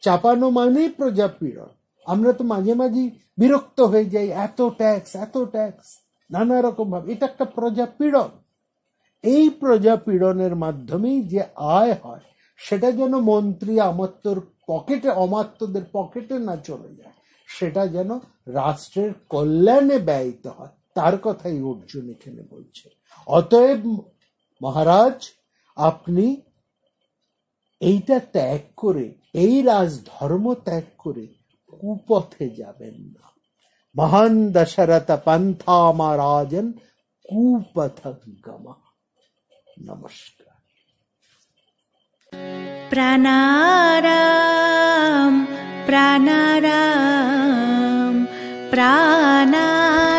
চাপানো মানেই প্রজাপীড়ন। আমরা তো মাঝে মাঝে বিরক্ত হয়ে যাই, এত ট্যাক্স, এত ট্যাক্স, নানা রকম ভাবে, এটা একটা প্রজাপীড়ন। এই প্রজাপীড়নের মাধ্যমেই যে আয় হয়, সেটা যেন মন্ত্রী অমাত্যদের পকেটে না চলে যায়, সেটা যেন রাষ্ট্রের কল্যাণে ব্যয়িত হয়, তার কথাই অর্জুন এখানে বলছে। অতএব মহারাজ, আপনি এইটা ত্যাগ করে, এই রাজধর্ম ত্যাগ করে কুপথে যাবেন না। মহান দশরথ পন্থা রাজন কুপথ গমঃ। নমস্কার। প্রাণারাম প্রাণারাম প্রাণারাম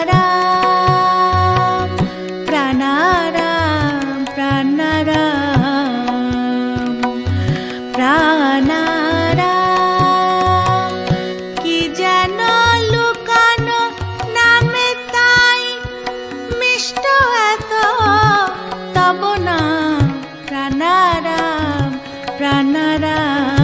প্রাণারাম প্রাণারাম প্রাণারাম राम